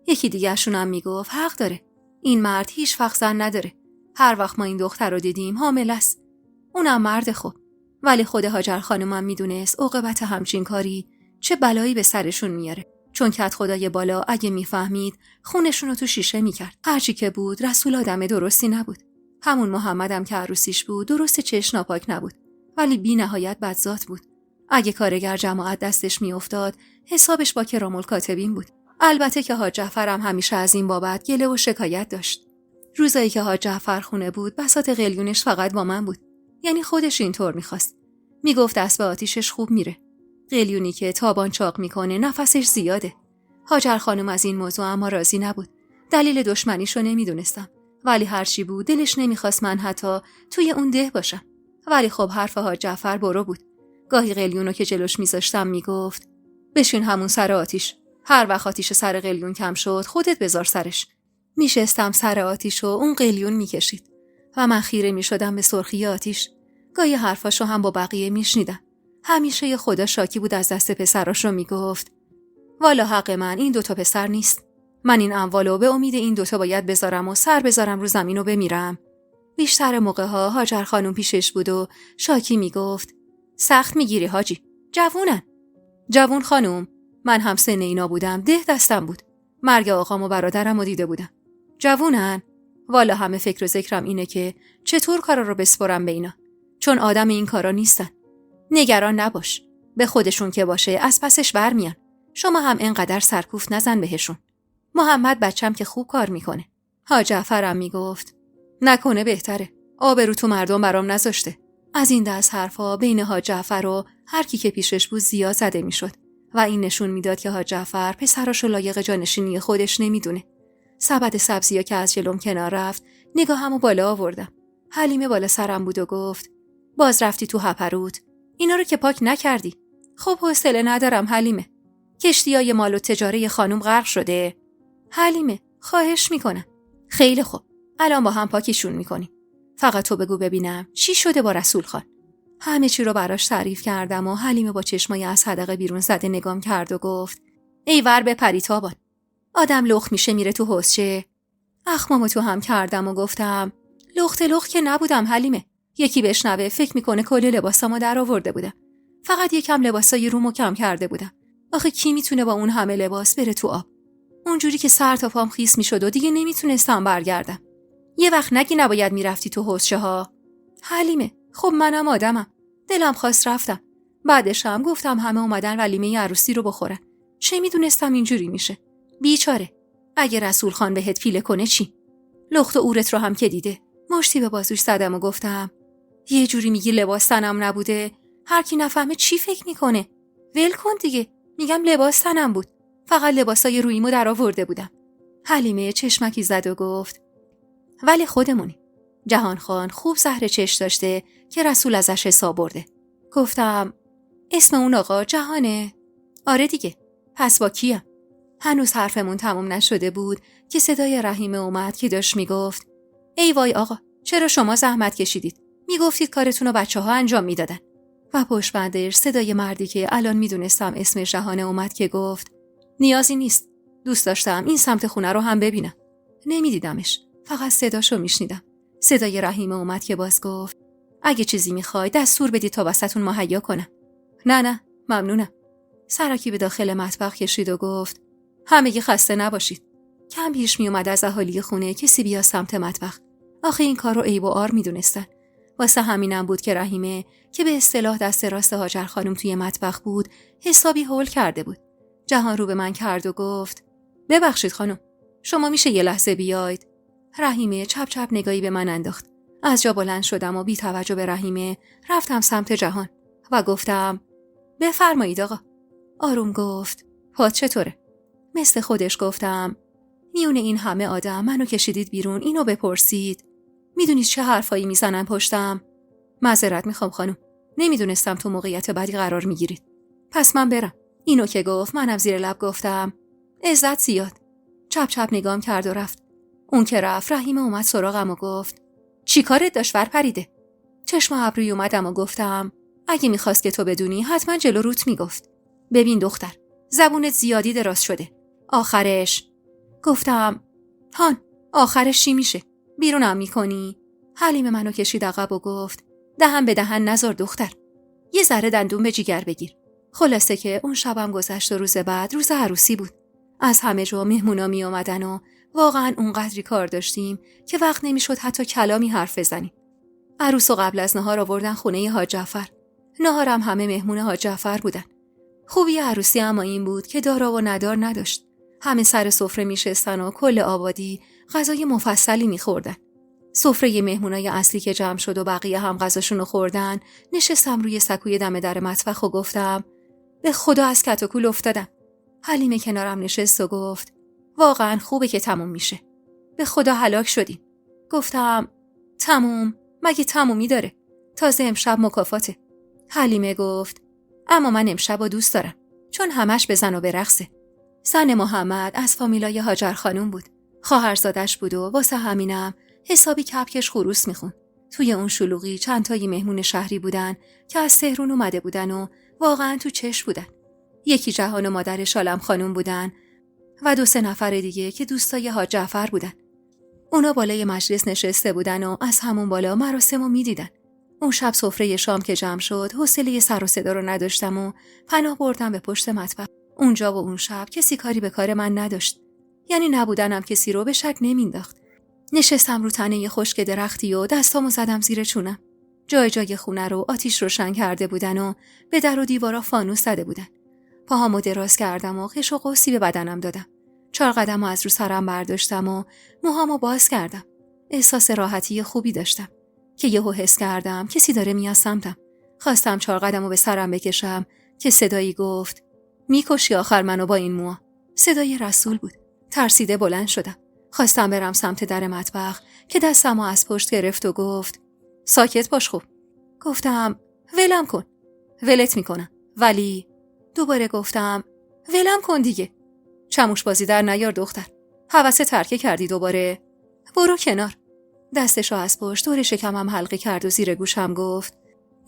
یکی دیگه شونم میگفت حق داره، این مرد هیچ وقت زن نداره. هر وقت ما این دختر رو دیدیم حامل است. اونم مرد خوب. ولی خود هاجر خانمم میدونست عاقبت همچین کاری چه بلایی به سرشون میاره. چون کت خدای بالا اگه میفهمید خونشون رو تو شیشه میکرد. هرچی که بود رسول آدم درستی نبود. همون محمدم که عروسیش بود درست چشم ناپاک نبود، ولی بی نهایت بدذات بود. اگه کارگر جماعت دستش میافتاد حسابش با کرام الکاتبین بود. البته که حاج جعفرم همیشه از این بابت گله و شکایت داشت. روزایی که حاج جعفر خونه بود بساط قلیونش فقط با من بود. یعنی خودش اینطور میخواست. میگفت دست به آتیشش خوب میره. قلیونی که تابان چاق میکنه نفسش زیاده. هاجر خانم از این موضوع اما راضی نبود. دلیل دشمنیشو نمیدونستم، ولی هرچی بود دلش نمیخواست من حتی توی اون ده باشم. ولی خب حرف حاج جعفر برو بود. گاهی قلیونو که جلوش میذاشتم میگفت بشین همون سر آتیش. هر وقت آتیش سر قلیون کم شد خودت بذار سرش. میشستم سر آتیش و اون قلیون میکشید و من خیره میشدم به سرخی آتیش. گاهی حرفاشو هم با بقیه میشنیدم. همیشه یه خدا شاکی بود از دست پسراشو میگفت والا حق من این 2 پسر نیست. من این اموالو به امید این 2 باید بذارم و سر بذارم رو زمین و بمیرم. بیشتر موقعها هاجر خانم پیشش بود و شاکی میگفت سخت میگیری حاجی، جوونن. جوون خانم، من هم سن اینا بودم، 10 دستم بود. مرگ آقام و برادرم رو دیده بودم. جوونن. والا همه فکر و ذکرم اینه که چطور کارا رو بسپرم به اینا، چون آدم این کارا نیستن. نگران نباش، به خودشون که باشه از پسش برمیان. شما هم اینقدر سرکوف نزن بهشون. محمد بچم که خوب کار میکنه. حاج جعفرم میگفت نکنه بهتره، آبرو تو مردم برام نذاشته. از این دست حرفا بین حاج جعفر و هر کی که پیشش بود زیاد زده میشد و این نشون میداد که حاج جعفر پسراشو لایق جانشینی خودش نمیدونه. سبد سبزیا که از جلوم کنار رفت نگاهمو بالا آوردم. حلیمه بالا سرم بود و گفت باز رفتی تو هپروت، اینا رو که پاک نکردی. خب حوصله ندارم حلیمه، کشتیای مال و تجاره خانم غرق شده. حلیمه خواهش میکنم. خیلی خوب، الان با هم پاکیشون میکنیم. فقط تو بگو ببینم چی شده با رسول خان. همه چی رو براش تعریف کردم و حلیمه با چشمای از حدقه بیرون زده نگام کرد و گفت ای ور بپری تابان، آدم لخت میشه میره تو حوضچه. اخمامو تو هم کردم و گفتم لخت که نبودم حلیمه. یکی بشنوه فکر میکنه کل لباسامو در آورده بودم. فقط یکم لباسای رومو کم کرده بودم. آخه کی میتونه با اون همه لباس بره تو آب؟ اونجوری که سر تا پام خیس میشد و دیگه نمیتونستم برگردم. یه وقت نگی نباید میرفتی تو حوضچه ها؟ حلیمه خب منم آدمم، دلم خواست رفتم. بعدش هم گفتم همه اومدن ولیمه عروسی رو بخورن. چه میدونستم اینجوری میشه؟ بیچاره، اگه رسول خان بهت پیله کنه چی؟ لخت و اورت رو هم که دیده. مشتی به بازوش زدم و گفتم یه جوری میگی لباس تنم نبوده، هر کی نفهمه چی فکر میکنه؟ ول کن دیگه، میگم لباس تنم بود. فقط لباسای رویمو در آورده بودم. حلیمه چشمکی زد و گفت ولی خودمونی. جهان خان خوب زهر چش داشته که رسول ازش حساب برده. گفتم اسم اون آقا جهانه؟ آره دیگه. پس با کیم؟ هنوز حرفمون تموم نشده بود که صدای رحیمه اومد که داشت میگفت ای وای آقا، چرا شما زحمت کشیدید؟ میگفتید کارتون رو بچه‌ها انجام میدادن. و پشت بندش صدای مردی که الان میدونستم اسمش جهانه اومد که گفت نیازی نیست. دوست داشتم این سمت خونه رو هم ببینم. نمیدیدمش، فقط صداشو میشنیدم. صدای رحیمه اومد که باز گفت اگه چیزی میخوای دستور بدید تا واسهتون مهیا کنم. نه ممنونم. سرکی به داخل مطبخ کشید و گفت همگی خسته نباشید. کم پیش میومد از اهالی خونه کسی بیا سمت مطبخ. آخه این کار رو عیب و عار میدونستن. واسه همینم بود که رحیمه که به اصطلاح دست راست هاجر خانم توی مطبخ بود حسابی هول کرده بود. جهان رو به من کرد و گفت ببخشید خانم، شما میشه یه لحظه بیاید؟ رحیمه چپ چپ نگاهی به من انداخت. از جا بلند شدم و بی توجه به رحیمه رفتم سمت جهان و گفتم بفرمایید آقا. آروم گفت پات چطوره؟ مثل خودش گفتم میون این همه آدم منو کشیدید بیرون اینو بپرسید؟ میدونید چه حرفایی میزنن پشتم؟ معذرت میخوام خانم، نمیدونستم تو موقعیت بدی قرار میگیرید. پس من برم. اینو که گفت منم زیر لب گفتم عزت زیاد. چپ چپ نگام کرد و رفت. اون که رفت رحیمه اومد سراغم و گفت چی کارت داشت ور پریده؟ چشم ابروی اومدم و گفتم اگه میخواست که تو بدونی حتما جلو روت میگفت. ببین دختر، زبونت زیادی دراز شده. آخرش گفتم هان، آخرش چی میشه؟ بیرونم میکنی؟ حلیمه منو کشید عقب و گفت دهن به دهن نذار دختر، یه ذره دندون به جیگر بگیر. خلاصه که اون شبم گذشت و روز بعد روز عروسی بود. از همه جا مهمونا می اومدن و واقعا اونقدری کار داشتیم که وقت نمیشد حتی کلامی حرف بزنیم. عروس و قبل از نهار آوردن خونه حاج جعفر. نهارم همه مهمون حاج جعفر بودن. خوبی عروسی اما این بود که دارا و ندار نداشت. همه سر سفره میشستن و کل آبادی غذای مفصلی میخوردن. سفره مهمونای اصلی که جمع شد و بقیه هم غذاشونو خوردن، نشستم روی سکوی دم در مطبخ و گفتم به خدا از کت و کول افتادم. حلیمه کنارم نشست و گفت واقعا خوبه که تموم میشه. به خدا هلاک شدیم. گفتم تموم؟ مگه تمومی داره؟ تازه امشب مکافاته. حلیمه گفت اما من امشب رو دوست دارم، چون همش بزن و برقصه. زن محمد از فامیلای هاجر خانوم بود. خواهرزادش بود و واسه همینم حسابی کپکش خروس میخون. توی اون شلوغی چند تایی مهمون شهری بودن که از تهران اومده بودن و واقعا تو چشم بودن. یکی جهان و مادرش عالم خانوم بودن و 2-3 نفر دیگه که دوستای حاج جعفر بودن. اونا بالای مجلس نشسته بودن و از همون بالا مراسمو میدیدن. اون شب سفره شام که جمع شد حوصله سر و صدا رو نداشتم و پناه بردم به پشت مطبخ. اونجا و اون شب کسی کاری به کار من نداشت. یعنی نبودنم کسی رو به شک نمینداخت. نشستم رو تنه خشک درختی و دستامو زدم زیر چونم. جای جای خونه رو آتیش روشن کرده بودن و به در و دیوارا فانوس زده بودن. پاهامو دراز کردم و خش و قوسی به بدنم دادم. 4 قدمو از رو سرم برداشتم و موهامو باز کردم. احساس راحتی خوبی داشتم که یهو حس کردم کسی داره میاد سمتم. خواستم 4 قدمو به سرم بکشم که صدایی گفت میکشی آخر منو با این موها. صدای رسول بود. ترسیده بلند شدم. خواستم برم سمت در مطبخ که دستمو از پشت گرفت و گفت ساکت باش خوب. گفتم ولم کن. ولت میکنم. ولی دوباره گفتم ولم کن دیگه. چموش بازی در نیار دختر. حوث ترکه کردی دوباره. برو کنار. دستشو از پشت دور شکمم حلقه کرد و زیر گوشم گفت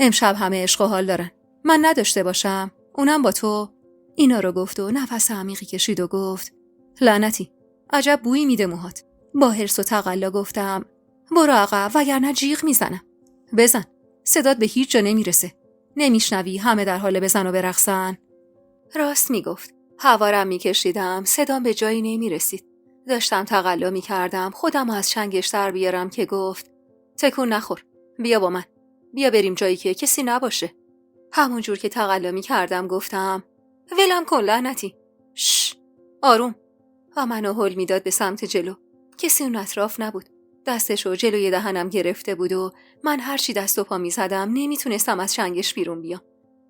امشب همه عشق و حال دارن. من نداشته باشم؟ اونم با تو؟ اینا رو گفت و نفس عمیقی کشید و گفت لعنتی، عجب بویی میده موهات. با حرص و تقلا گفتم برو عقب وگرنه جیغ میزنم. بزن، صدات به هیچ جا نمیرسه. نمیشنوی همه در حال بزن و برقصن؟ راست میگفت. هوارم میکشیدم، صدام به جایی نمیرسید. داشتم تقلا میکردم خودم از چنگش در بیارم که گفت تکون نخور، بیا با من، بیا بریم جایی که کسی نباشه. همون جور که تقلا میکردم گفتم ولم کن لعنتی. شش، آروم. و منو هل میداد به سمت جلو. کسی اون اطراف نبود. دستشو جلوی دهنم گرفته بود و من هرچی دست و پا میزدم نمیتونستم از چنگش بیرون بیام.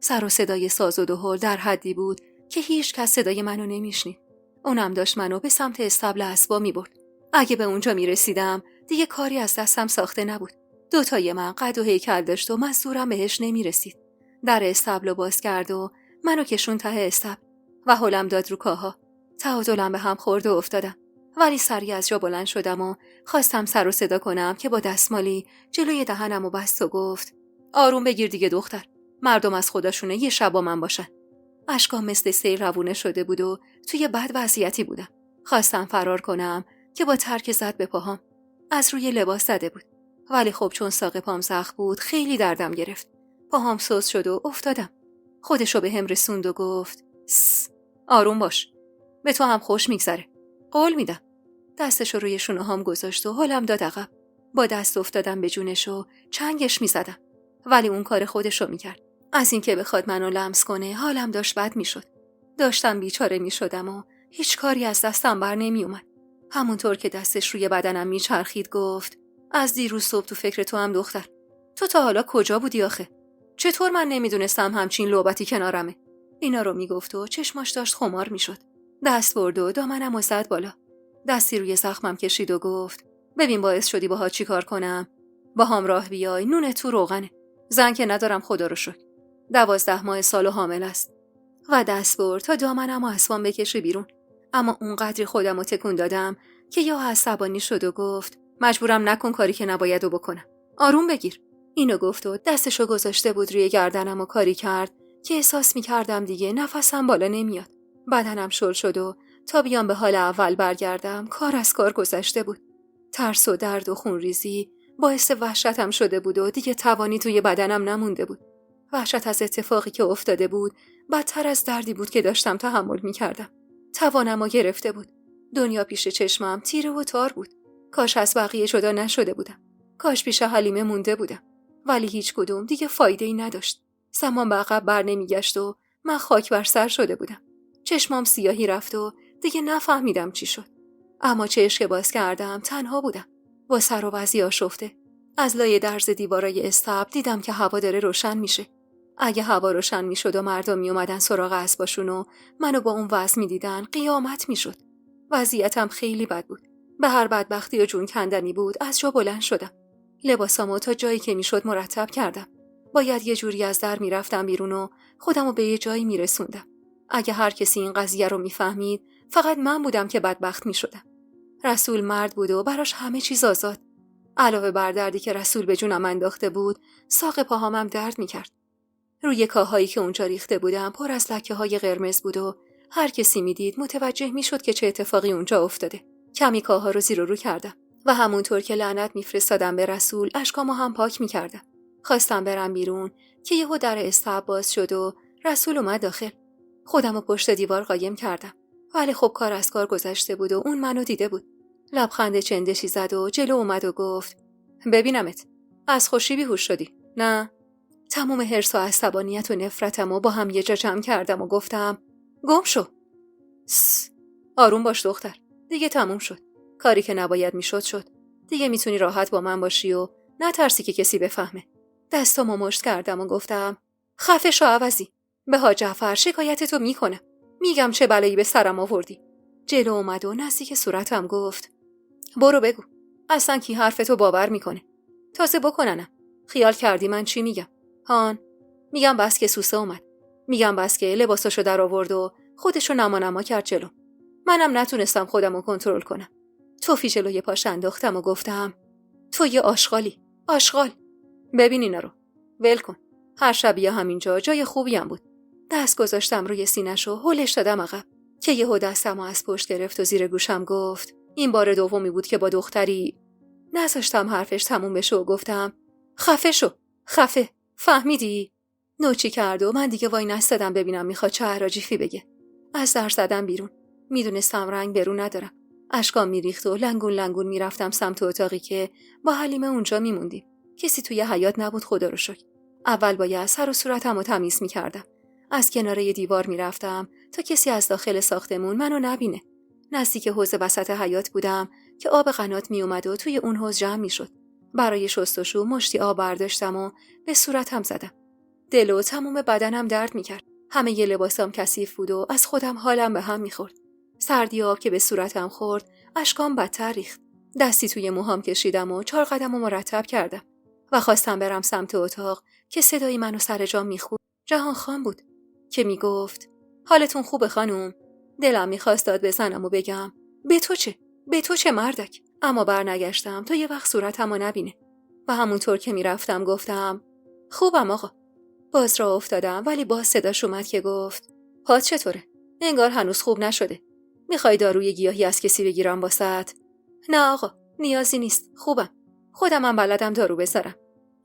سر و صدای ساز و دهل در حدی بود که هیچ کس صدای منو نمیشنید. اونم داشت منو به سمت استبل اسبا میبرد. اگه به اونجا میرسیدم دیگه کاری از دستم ساخته نبود. دوتای من قد و هیکل داشت و مزدورم بهش نمیرسید. در استبل باز کرد و منو کشون ته استبل و هلم داد رو کاها. تعادلم به هم خورد و افتادم. ولی سریع از جا بلند شدم و خواستم سر و صدا کنم که با دستمالی جلوی دهنم و بست و گفت آروم بگیر دیگه دختر. مردم از خداشونه یه شب با من باشن. اشکام مثل سیل روونه شده بود و توی بد وضعیتی بودم. خواستم فرار کنم که با ترک زد به پاهام. از روی لباس زده بود. ولی خب چون ساق پام زخم بود خیلی دردم گرفت. پاهام سوس شد و افتادم. خودشو به هم رسوند و گفت آروم باش. به تو هم خوش میگذره. قول میدم. دستشو روی شونه‌هام گذاشت و حالم داد عقب. با دست افتادم به جونش و چنگش میزدم. ولی اون کار خودشو میکرد. از اینکه بخواد منو لمس کنه حالم داشت بد میشد. داشتم بیچاره میشدم و هیچ کاری از دستم بر نمیومد. همونطور که دستش روی بدنم میچرخید گفت از دیروز صبح تو فکر تو هم دختر. تو تا حالا کجا بودی آخه؟ چطور من نمیدونستم همچین لعبتی کنارمه؟ اینا رو میگفت و چشماش داشت خمار میشد. دست برد و دامنم زد بالا. دستی روی زخمم کشید و گفت ببین باعث شدی باها چی کار کنم؟ با هم راه بیای نون تو روغنه. زن که ندارم خدا رو شکر. 12 ماه سال و حامل است. و دست برد تا دامنم و اسبان بکشه بیرون. اما اونقدری خودم رو تکون دادم که یا عصبانی شد و گفت مجبورم نکن کاری که نباید و بکنم. آروم بگیر. اینو گفت و دستشو گذاشته بود روی گردنم و کاری کرد که احساس میکردم دیگه نفسم بالا نمیاد. بدنم شل شد و تا بیام به حال اول برگردم کار از کار گذشته بود. ترس و درد و خونریزی باعث وحشتم شده بود و دیگه توانی توی بدنم نمونده بود. وحشت از اتفاقی که افتاده بود بدتر از دردی بود که داشتم تحمل میکردم. توانم گرفته بود. دنیا پیش چشمم تیره و تار بود. کاش از بقیه جدا نشده بودم. کاش پیش حلیمه مونده بودم. ولی هیچ کدوم دیگه فایده‌ای نداشت. زمان به عقب بر نمیگشت و من خاک بر سر شده بودم. چشمام سیاهی رفت و دیگه نفهمیدم چی شد. اما چشم باز کردم تنها بودم. با سر و وضعی آشفته. از لای درز دیوارای استبل دیدم که هوا داره روشن میشه. اگه هوا روشن میشد و مردم میومدن سراغ اسباشون و منو با اون وضع میدیدن قیامت میشد. وضعیتم خیلی بد بود. به هر بدبختی و جون کندنی بود از جا بلند شدم. لباسامو تا جایی که میشد مرتب کردم. باید یه جوری از در میرفتم بیرون و خودمو به یه جایی میرسوندم. اگه هر کسی این قضیه رو میفهمید فقط من بودم که بدبخت میشدم. رسول مرد بود و براش همه چیز آزاد. علاوه بر دردی که رسول به جونم انداخته بود، ساق پاهامم درد میکرد. روی کاهایی که اونجا ریخته بودم پر از لکه‌های قرمز بود و هر کسی میدید متوجه میشد که چه اتفاقی اونجا افتاده. کمی کاها رو زیر و رو کردم و همونطور که لعنت میفرستادم به رسول اشکامو هم پاک میکردم. خواستم برم بیرون که یهو در استبل باز شد و رسول اومد داخل. خودمو پشت دیوار قایم کردم. ولی خب کار از کار گذشته بود و اون منو دیده بود. لبخند چندشی زد و جلو اومد و گفت ببینمت. از خوشی بیهوش شدی؟ نه؟ تمام حرص و عصبانیت و نفرتمو با هم یه جا جمع کردم و گفتم گم شو. آروم باش دختر. دیگه تموم شد. کاری که نباید میشد شد. دیگه میتونی راحت با من باشی و نترسی که کسی بفهمه. دستامو مشت کردم و گفتم خفه شو عوضی. به حاج جعفر شکایتتو میکنم. میگم چه بلایی به سرم آوردی. جلو اومد و نزدیک صورتم گفت برو بگو. اصلا کی حرفتو باور میکنه؟ تازه بکننم. خیال کردی من چی میگم؟ هان. میگم بس که سوسه اومد. میگم بس که لباساشو در آورد و خودشو نما نما کرد جلو. منم نتونستم خودمو کنترل کنم. توفی جلوی پاش انداختم و گفتم تو یه آشغالی. آشغال. ببین اینا رو. ول کن. هر شبیه همینجا جای خوبیم بود. دست گذاشتم روی سینه‌ش و هلش دادم عقب که یهو دستمو از پشت گرفت و زیر گوشم گفت این بار دومی بود که با دختری. نذاشتم حرفش تموم بشه و گفتم خفه شو. خفه. فهمیدی؟ نوچی کرد و من دیگه وای نستادم ببینم میخواد چه اراجیفی بگه. از در زدم بیرون. میدونستم رنگ برو ندارم. اشکام میریخت و لنگون لنگون میرفتم سمت اتاقی که با حلیمه اونجا میموندیم. کسی توی حیاط نبود خدا رو شکر. اول باید سر و صورتمو تمیز میکردم. از کناره دیوار میرفتم تا کسی از داخل ساختمون منو نبینه. نزدیک حوض وسط حیاط بودم که آب قنات میومد و توی اون حوض جمع میشد. برای شستشو مشتی آب برداشتم و به صورتم زدم. دل و تمام بدنم درد میکرد. همه ی لباسام کثیف بود و از خودم حالم به هم میخورد. سردی آب که به صورتم خورد، اشکام بدتر ریخت. دستی توی موهام کشیدم و 4 قدم مرتب کردم و خواستم برم سمت اتاق که صدای منو سر جام میخورد. جهان خان بود که میگفت حالتون خوبه خانم؟ دلم میخواست داد بزنم و بگم به تو چه؟ به تو چه مردک؟ اما برنگشتم تا یه وقت صورتمو نبینه و همونطور که میرفتم گفتم خوبم آقا. باز راه افتادم ولی باز صداش اومد که گفت حالت چطوره؟ انگار هنوز خوب نشده. میخوای داروی گیاهی از کسی بگیرم واسط؟ نه آقا، نیازی نیست. خوبم. خودم بلدم دارو بذارم.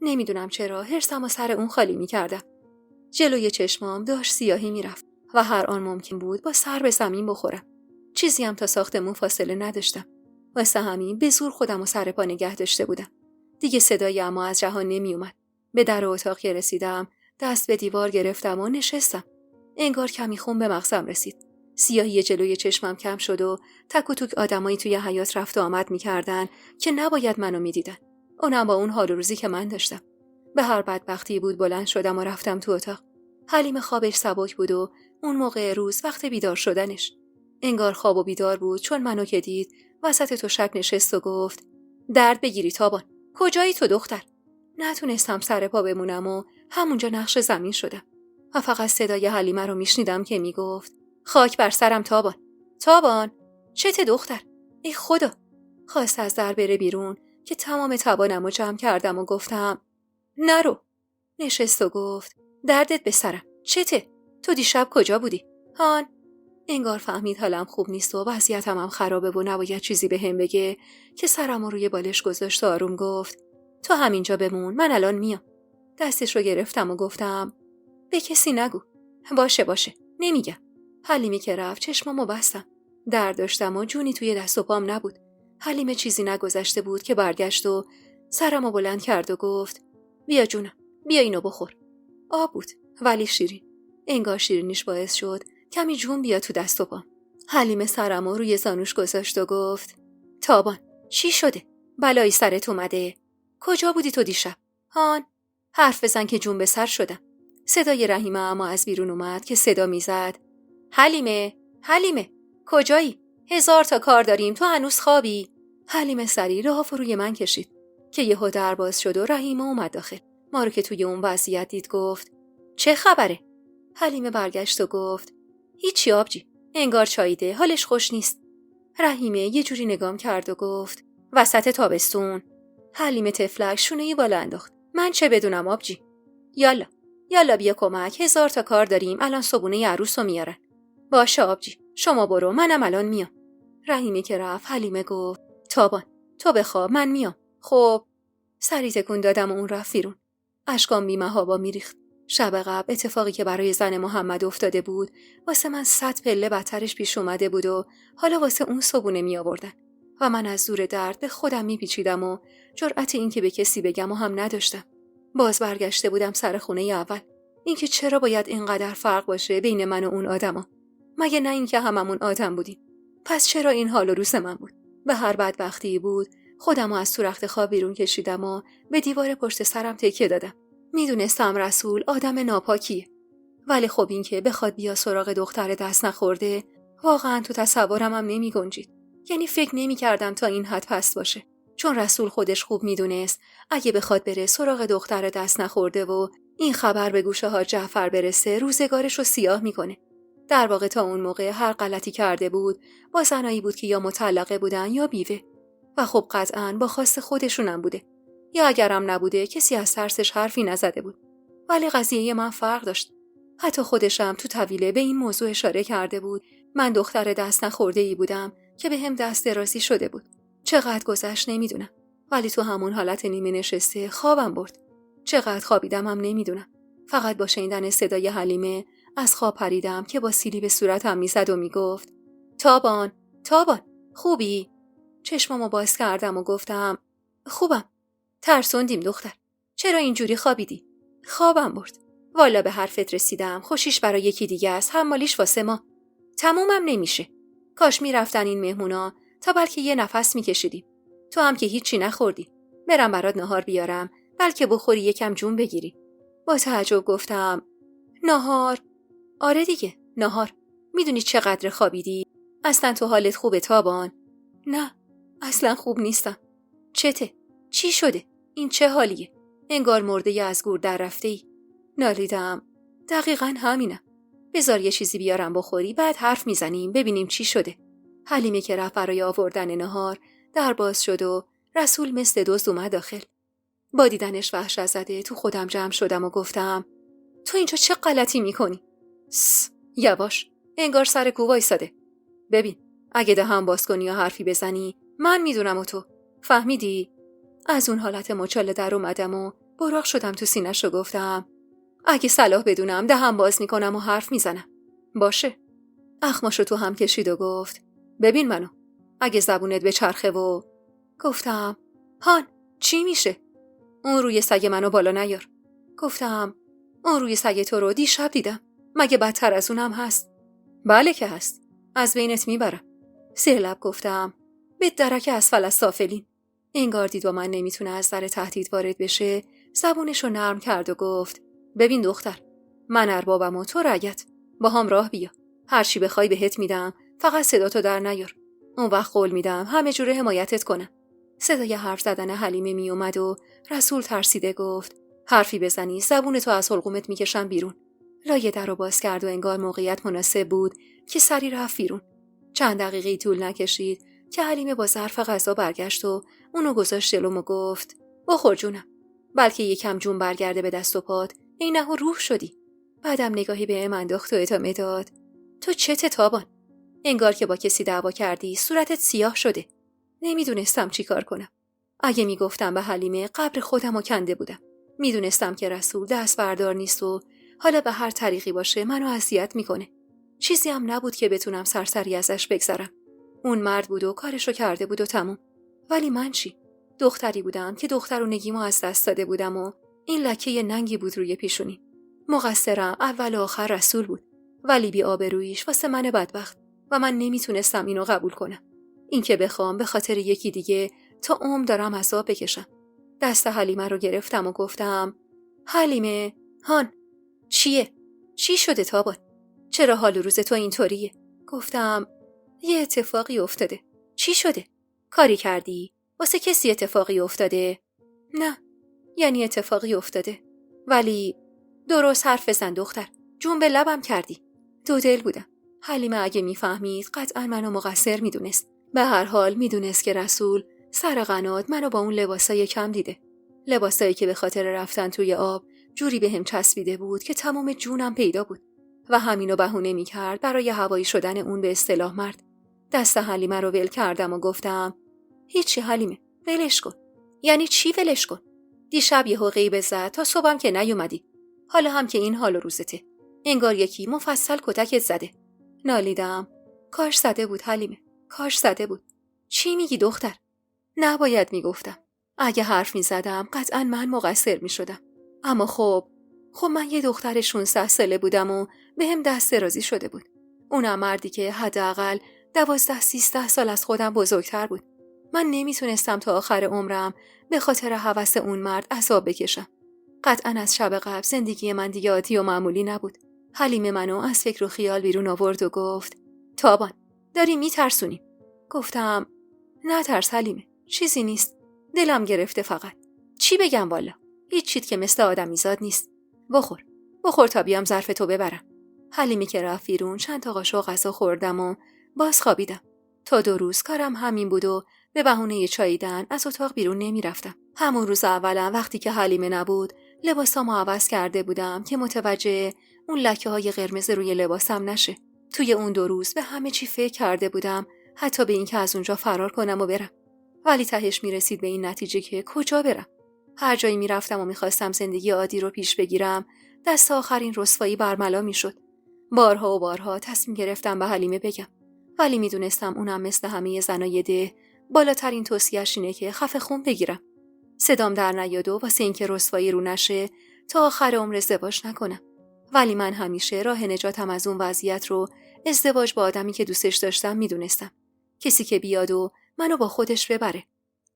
نمیدونم چرا حرصم و سر اون خالی میکردم. جلوی چشمام داشت سیاهی میرفت و هر آن ممکن بود با سر به زمین بخورم. چیزی هم تا ساختمون فاصله نداشتم. واسه همین به زور خودم و سر پا نگه داشته بودم. دیگه صدای اما از جهان نمی اومد. به در اتاق که رسیدم دست به دیوار گرفتم و نشستم. انگار کمی خون به مغزم رسید. سیاهی جلوی چشمم کم شد و تک و توک آدمایی توی حیاط رفت و آمد می‌کردن که نباید منو می‌دیدن. اونم با اون حال و روزی که من داشتم. به هر بدبختی بود بلند شدم و رفتم تو اتاق. حلیم خوابش سبک بود و اون موقع روز وقت بیدار شدنش. انگار خواب و بیدار بود چون منو که دید وسط تشک نشست و گفت درد بگیری تابان. کجایی تو دختر؟ نتونستم سر پا بمونم و همونجا نقش زمین شدم و فقط صدای حلیمه رو میشنیدم که میگفت خاک بر سرم تابان. تابان؟ چته دختر؟ ای خدا! خواست از در بره بیرون که تمام توانم رو جمع کردم و گفتم نرو. نشست و گفت دردت به سرم. چته؟ تو دیشب کجا بودی؟ هان؟ انگار فهمید حالم خوب نیست و وضعیتم هم خرابه و نباید چیزی به هم بگه که سرم رو روی بالش گذاشت و آروم گفت تو همینجا بمون، من الان میام. دستش رو گرفتم و گفتم به کسی نگو. باشه نمیگم. حلیمه که رفت چشمامو بستم. درد داشتم و جونی توی دست و پام نبود. حلیمه چیزی نگذشته بود که برگشت و سرمو بلند کرد و گفت بیا جونم، بیا اینو بخور. آب بود ولی شیرین. انگار شیرینیش باعث شد کمی جون بیا تو دست و پام. حلیمه سرمو روی زانوش گذاشت و گفت تابان چی شده؟ بلایی سرت اومده؟ کجا بودی تو دیشب؟ هان؟ حرف بزن که جون به سر شدم. صدای رحیمه اما از بیرون اومد که صدا میزد حلیمه کجایی؟ 1000 تا کار داریم، تو هنوز خوابی؟ حلیمه سری راه روی من کشید که یهو در باز شد و رحیمه اومد داخل. ما رو که توی اون وضعیت دید گفت چه خبره؟ حلیمه برگشت و گفت هیچی آبجی، انگار چاییده، حالش خوش نیست. رحیمه یه جوری نگام کرد و گفت وسط تابستون. حلیمه تفلک شونه‌ای بالا انداخت. من چه بدونم آبجی؟ یالا بیا کمک، 1000 تا کار داریم، الان صبونه عروس رو میارن. باشه آبجی، شما برو، منم الان میام. رحیمه که رفت حلیمه گفت تابان تو بخواب، من میام. خب. سری تکون دادم و اون رفت بیرون. اشکام بی‌محابا میریخت. شب قبل اتفاقی که برای زن محمد افتاده بود واسه من 100 پله بدترش پیش اومده بود و حالا واسه اون صبونه می آوردن و من از زور درد به خودم میپیچیدم و جرأت این که به کسی بگم و هم نداشتم. باز برگشته بودم سر خونه اول. اینکه چرا باید اینقدر فرق باشه بین من و اون آدما؟ مگه نه اینکه هممون آدم بودیم؟ پس چرا این حال و روز من بود؟ به هر بدبختی بود خودمو از تو رخت خواب بیرون کشیدم و به دیوار پشت سرم تکیه دادم. میدونستم رسول آدم ناپاکیه، ولی خب این که بخواد بیا سراغ دختر دست نخورده واقعا تو تصورم هم نمی گنجید. یعنی فکر نمی کردم تا این حد پست باشه، چون رسول خودش خوب میدونست اگه بخواد بره سراغ دختر دست نخورده و این خبر به گوشه ها جعفر برسه روزگارش رو سیاه میکنه. در واقع تا اون موقع هر غلطی کرده بود با زنایی بود که یا مطلقه بودن یا بیوه و خب قطعاً با خواست خودشونم بوده، یا اگرم نبوده کسی از ترسش حرفی نزده بود. ولی قضیه من فرق داشت. حتی خودشم تو طویله به این موضوع اشاره کرده بود. من دختر دست نخورده‌ای بودم که به هم دست درازی شده بود. چقدر گذشت نمیدونم، ولی تو همون حالت نیمه نشسته خوابم برد. چقدر خوابیدم هم نمیدونم. فقط با شنیدن صدای حلیمه از خواب پریدم که با سیلی به صورتم میزد و میگفت تابان خوبی؟ چشمامو باز کردم و گفتم خوبم. ترسوندیم دختر، چرا اینجوری خوابیدی؟ خوابم برد. والا به حرفت رسیدم، خوشیش برای یکی دیگه است، حمالیش واسه ما. تمومم نمیشه. کاش میرفتن این مهمونا تا بلکه یه نفس میکشیدیم. تو هم که هیچی نخوردی. برم برات نهار بیارم، بلکه بخوری یکم جون بگیری. با تعجب گفتم نهار؟ آره دیگه، نهار. میدونی چقدر خوابیدی؟ اصلا تو حالت خوبه تابان؟ نه، اصلا خوب نیستم. چته؟ چی شده؟ این چه حالیه؟ انگار مرده از گور در رفته ای. نالیدم. دقیقاً همینم. بذار یه چیزی بیارم بخوری، بعد حرف میزنیم ببینیم چی شده. حلیمه که رفت برای آوردن نهار، در باز شد و رسول مثل دزد اومد داخل. با دیدنش وحشت زده تو خودم جمع شدم و گفتم تو اینجا چه غلطی میکنی؟ یواش، انگار سر کو وایساده. ببین، اگه دهن باز کنی یا حرفی بزنی من میدونم و تو. فهمیدی؟ از اون حالت مچاله در اومدم و براق شدم تو سینه‌ش و گفتم اگه صلاح بدونم دهن باز میکنم و حرف میزنم. باشه. اخماشو تو هم کشید و گفت ببین منو، اگه زبونت به چرخه و گفتم هان چی میشه؟ اون روی سگ منو بالا نیار. گفتم اون روی سگ تو رو دیشب دیدم، مگه بدتر از اونم هست؟ بله که هست، از بینت میبرم. زیر لب گفتم به درک اسفل از سافلین. انگار دید و من نمیتونه از در تهدید وارد بشه، زبونشو نرم کرد و گفت ببین دختر، من اربابم و تو رعیت، با هم راه بیا. هر چی بخوای بهت میدم، فقط صداتو در نیار. اون وقت قول میدم همه جوره حمایتت کنم. صدای حرف زدن حلیمه می اومد و رسول ترسیده گفت حرفی بزنی زبونتو از حلقومت میکشم بیرون. لایه در رو باز کرد و انگار موقعیت مناسب بود که سری رفت بیرون. چند دقیقه طول نکشید که حلیمه با ظرف غذا برگشت و اونو گذاشت جلوم و گفت بخور جونم، بلکه یکم جون برگرده به دست و پات، ای نه روح شدی. بعدم نگاهی به من انداخت و ادامه داد تو چته تابان؟ انگار که با کسی دعوا کردی، صورتت سیاه شده. نمیدونستم چی کار کنم. اگه میگفتم به حلیمه قبر خودمو کنده بودم. میدونستم که رسول دست بردار نیست و حالا به هر طریقی باشه منو اذیت میکنه. چیزی هم نبود که بتونم سرسری ازش بگذرم. اون مرد بود و کارشو کرده بود و تموم. ولی من چی؟ دختری بودم که دخترونگیمو از دست داده بودم و این لکه ننگی بود روی پیشونی. مقصرم اول و آخر رسول بود، ولی بی آبرویش واسه من بدبخت و من نمیتونستم اینو قبول کنم. این که بخوام به خاطر یکی دیگه تا عمر دارم عذاب بکشم. دست حلیمه رو گرفتم و گفتم حلیمه، هان چیه؟ چی شده تابان؟ چرا حال و روز تو اینطوریه؟ گفتم یه اتفاقی افتاده. چی شده؟ کاری کردی؟ واسه کسی اتفاقی افتاده؟ نه، یعنی اتفاقی افتاده، ولی درست حرف بزن دختر، جون به لبم کردی. دو دل بودم. حلیمه اگه میفهمید قطعا منو مقصر میدونست. به هر حال میدونست که رسول سر قنات منو با اون لباسای کم دیده. لباسایی که به خاطر رفتن توی آب جوری به هم چسبیده بود که تمام جونم پیدا بود و همینو بهونه میکرد برای هوایی شدن اون به اصطلاح مرد. دست حلیمه رو ول کردم و گفتم هیچی حلیمه، ولش کن. یعنی چی ولش کن؟ دیشب یهو غیبت زد تا صبحم که نیومدی. حالا هم که این حال و روزته. انگار یکی مفصل کتکت زده. نالیدم. کاش زده بود حلیمه، کاش زده بود. چی میگی دختر؟ نباید میگفتم. اگه حرف میزدم قطعا من مقصر میشدم. اما خب من یه دختر 16 ساله بودم و بهم دست درازی شده بود. اونم مردی که حداقل 12-13 سال از خودم بزرگتر بود. من نمیتونستم تا آخر عمرم به خاطر هوس اون مرد عذاب بکشم. قطعا از شب قبل زندگی من دیگه عادی و معمولی نبود. حلیمه منو از فکر و خیال بیرون آورد و گفت تابان، داری میترسونی. گفتم نه ترس حلیمه، چیزی نیست. دلم گرفته فقط. چی بگم والا؟ هیچ چیت که مثل آدمیزاد نیست. بخور تا بیام ظرف تو ببرم. حلیمه که رفت بیرون چند تا قاشق غذا خوردم و باز خوابیدم. تا 2 روز کارم همین بود و به بهونه چاییدن از اتاق بیرون نمیرفتم. همون روز اولم وقتی که حلیمه نبود لباسامو عوض کرده بودم که متوجه اون لکه‌های قرمز روی لباسم نشه. توی اون 2 روز به همه چی فکر کرده بودم، حتی به این که از اونجا فرار کنم و برم. ولی تهش میرسید به این نتیجه که کجا برم. هر جایی میرفتم و میخواستم زندگی عادی رو پیش بگیرم، دست آخرین رسوایی برملا میشد. بارها و بارها تصمیم گرفتم به حلیمه بگم، ولی میدونستم اونم مثل همه زنای ده بالاترین توصیه‌اش اینه که خفه خون بگیرم. صدام در نیاد و واسه اینکه رسوایی رو نشه تا آخر عمر ازدواج نکنم. ولی من همیشه راه نجاتم از اون وضعیت رو ازدواج با آدمی که دوستش داشتم میدونستم. کسی که بیاد و منو با خودش ببره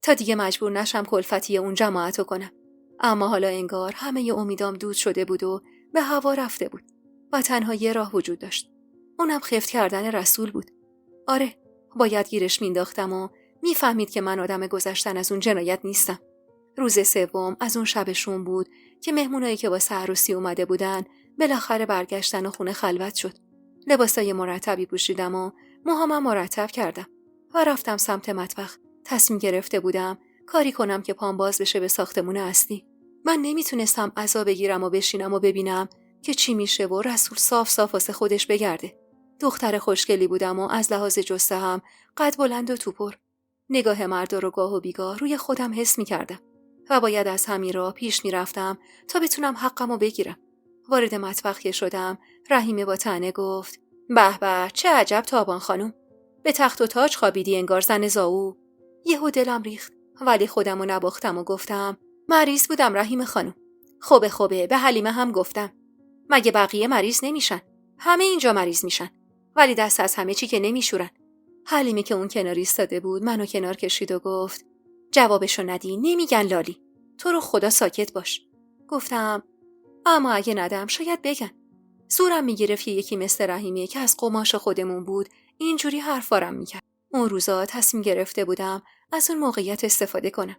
تا دیگه مجبور نشم کلفتی اون جماعتو کنم. اما حالا انگار همه امیدام دود شده بود و به هوا رفته بود و تنها یه راه وجود داشت. اونم خفت کردن رسول بود. آره، باید گیرش مینداختم و میفهمید که من آدم گذشتن از اون جنایت نیستم. روز سوم از اون شبشون بود که مهمونایی که واسه عروسی اومده بودن بالاخره برگشتن و خونه خلوت شد. لباسای مرتبی پوشیدم و موهامم مرتب کردم و رفتم سمت مطبخ. تصمیم گرفته بودم کاری کنم که پام باز بشه به ساختمون اصلی. من نمیتونستم عزا بگیرم و بشینم و ببینم که چی میشه و رسول صاف صاف واسه خودش بگرده. دختر خوشگلی بودم و از لحاظ جسته هم قد بلند و توپر. نگاه مردا رو گاه و بیگاه روی خودم حس میکردم و باید از همین راه پیش میرفتم تا بتونم حقمو بگیرم. وارد مطبخ که شدم، رحیمه با طعنه گفت: به به، چه عجب تابان خانم، به تخت و تاج خوابیدی انگار زن زاو. یهو دلم ریخت، ولی خودمو نباختم و گفتم: مریض بودم رحیمه خانم. خوبه به حلیمه هم گفتم. مگه بقیه مریض نمیشن؟ همه اینجا مریض میشن، ولی دست از همه چی که نمیشورن. حلیمه که اون کنار ایستاده بود منو کنار کشید و گفت: جوابشو ندی نمیگن لالی، تو رو خدا ساکت باش. گفتم: اما اگه ندم شاید بگن. زورم میگرفت که یکی مثل رحیمه که از قماش خودمون بود اینجوری حرفارم میکرد. اون روزا تصمیم گرفته بودم از اون موقعیت استفاده کنم.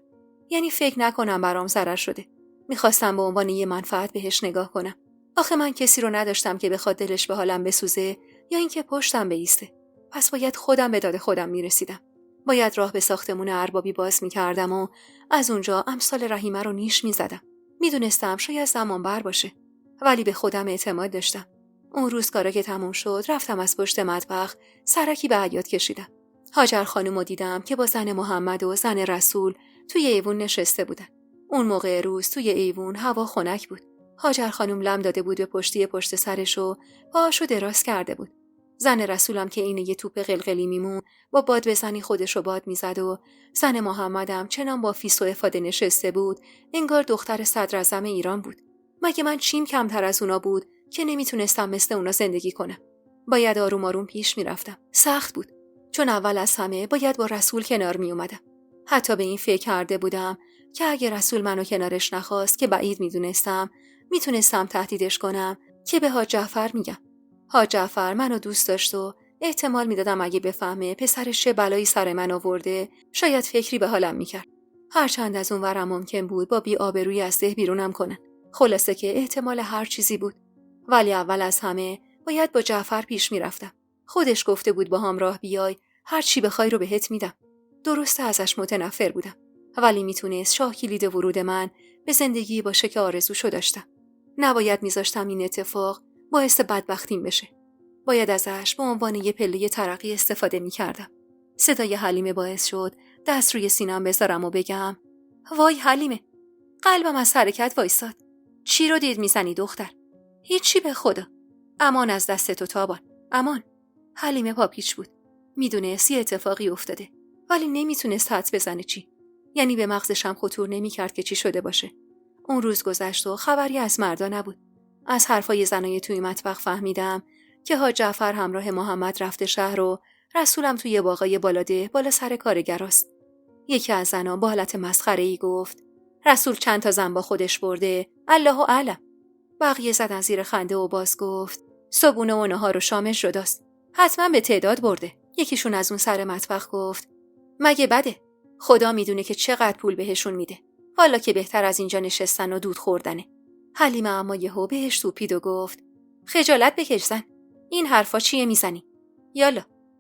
یعنی فکر نکنم برام ضرر شده. میخواستم به عنوان یه منفعت بهش نگاه کنم. آخه من کسی رو نداشتم که بخواد دلش به حالم بسوزه یا اینکه پشتم بایسته. پس باید خودم به داد خودم میرسیدم. باید راه به ساختمون اربابی باز میکردم و از اونجا امثال رحیمه رو نیش میزدم. میدونستم شاید زمان بر باشه، ولی به خودم اعتماد داشتم. اون روز کارا که تموم شد رفتم از پشت مطبخ سرکی به حیاط کشیدم. هاجر خانومو دیدم که با زن محمد و زن رسول توی ایوون نشسته بودن. اون موقع روز توی ایوون هوا خنک بود. هاجر خانوم لم داده بود به پشت سرش و پاهاشو دراز کرده بود. زن رسولم که اینه یه توپ قلقلی میمون با باد بزنی خودشو باد میزد و زن محمدم چنان با فیس و افاده نشسته بود انگار دختر صدراعظم ایران بود. مگه من چیم کمتر از اونا بود که نمیتونستم مثل اونا زندگی کنم؟ باید آروم آروم پیش میرفتم. سخت بود، چون اول از همه باید با رسول کنار میومدم. حتی به این فکر کرده بودم که اگه رسول منو کنارش نخواست که بعید میدونستم میتونستم تهدیدش کنم که به حاج جعفر میگم. حاج جعفر منو دوست داشت و احتمال میدادم اگه بفهمه پسرش چه بلایی سر من آورده شاید فکری به حالم میکرد. هرچند از اون ورم ممکن بود با بی آبرویی از ده بیرونم کنن. خلاصه که احتمال هر چیزی بود، ولی اول از همه باید با جعفر پیش میرفتم. خودش گفته بود با هم راه بیای هر چی بخوای رو بهت میدم. درسته ازش متنفر بودم، ولی میتونست شاه کلید ورود من به زندگی باشه که آرزوشو داشتم. نباید میذاشتم این اتفاق باعث بدبختیم بشه. باید ازش به عنوان یه پله ترقی استفاده میکردم. صدای حلیمه باعث شد دست روی سینم بذارم و بگم: وای حلیمه، قلبم از حرکت وایساد. چی رو دید میزنی دختر؟ هیچی به خدا. امان از دست تو تابان، امان. حلیمه پاپیچ بود. میدونست یه اتفاقی افتاده، ولی نمیتونست حدس بزنه چی. یعنی به مغزشم خطور نمیکرد که چی شده باشه. اون روز گذشت و خبری از مردا نبود. از حرفای زنای توی مطبخ فهمیدم که حاج جعفر همراه محمد رفته شهر و رسولم توی باغای بالاده بالا سر کارگراست. یکی از زنا با حالت مسخره‌ای گفت: رسول چند تا زن با خودش برده، الله اعلم. بقیه زدن زیر خنده و باز گفت: صبحونه و نهار و شامش جداست، حتما به تعداد برده. یکیشون از اون سر مطبخ گفت: مگه بده، خدا میدونه که چقدر پول بهشون میده، والا که بهتر از اینجا نشستن و دود خوردنه. حلیمه اما یهو بهش توپید و گفت: خجالت بکش زن، این حرفا چیه میزنی؟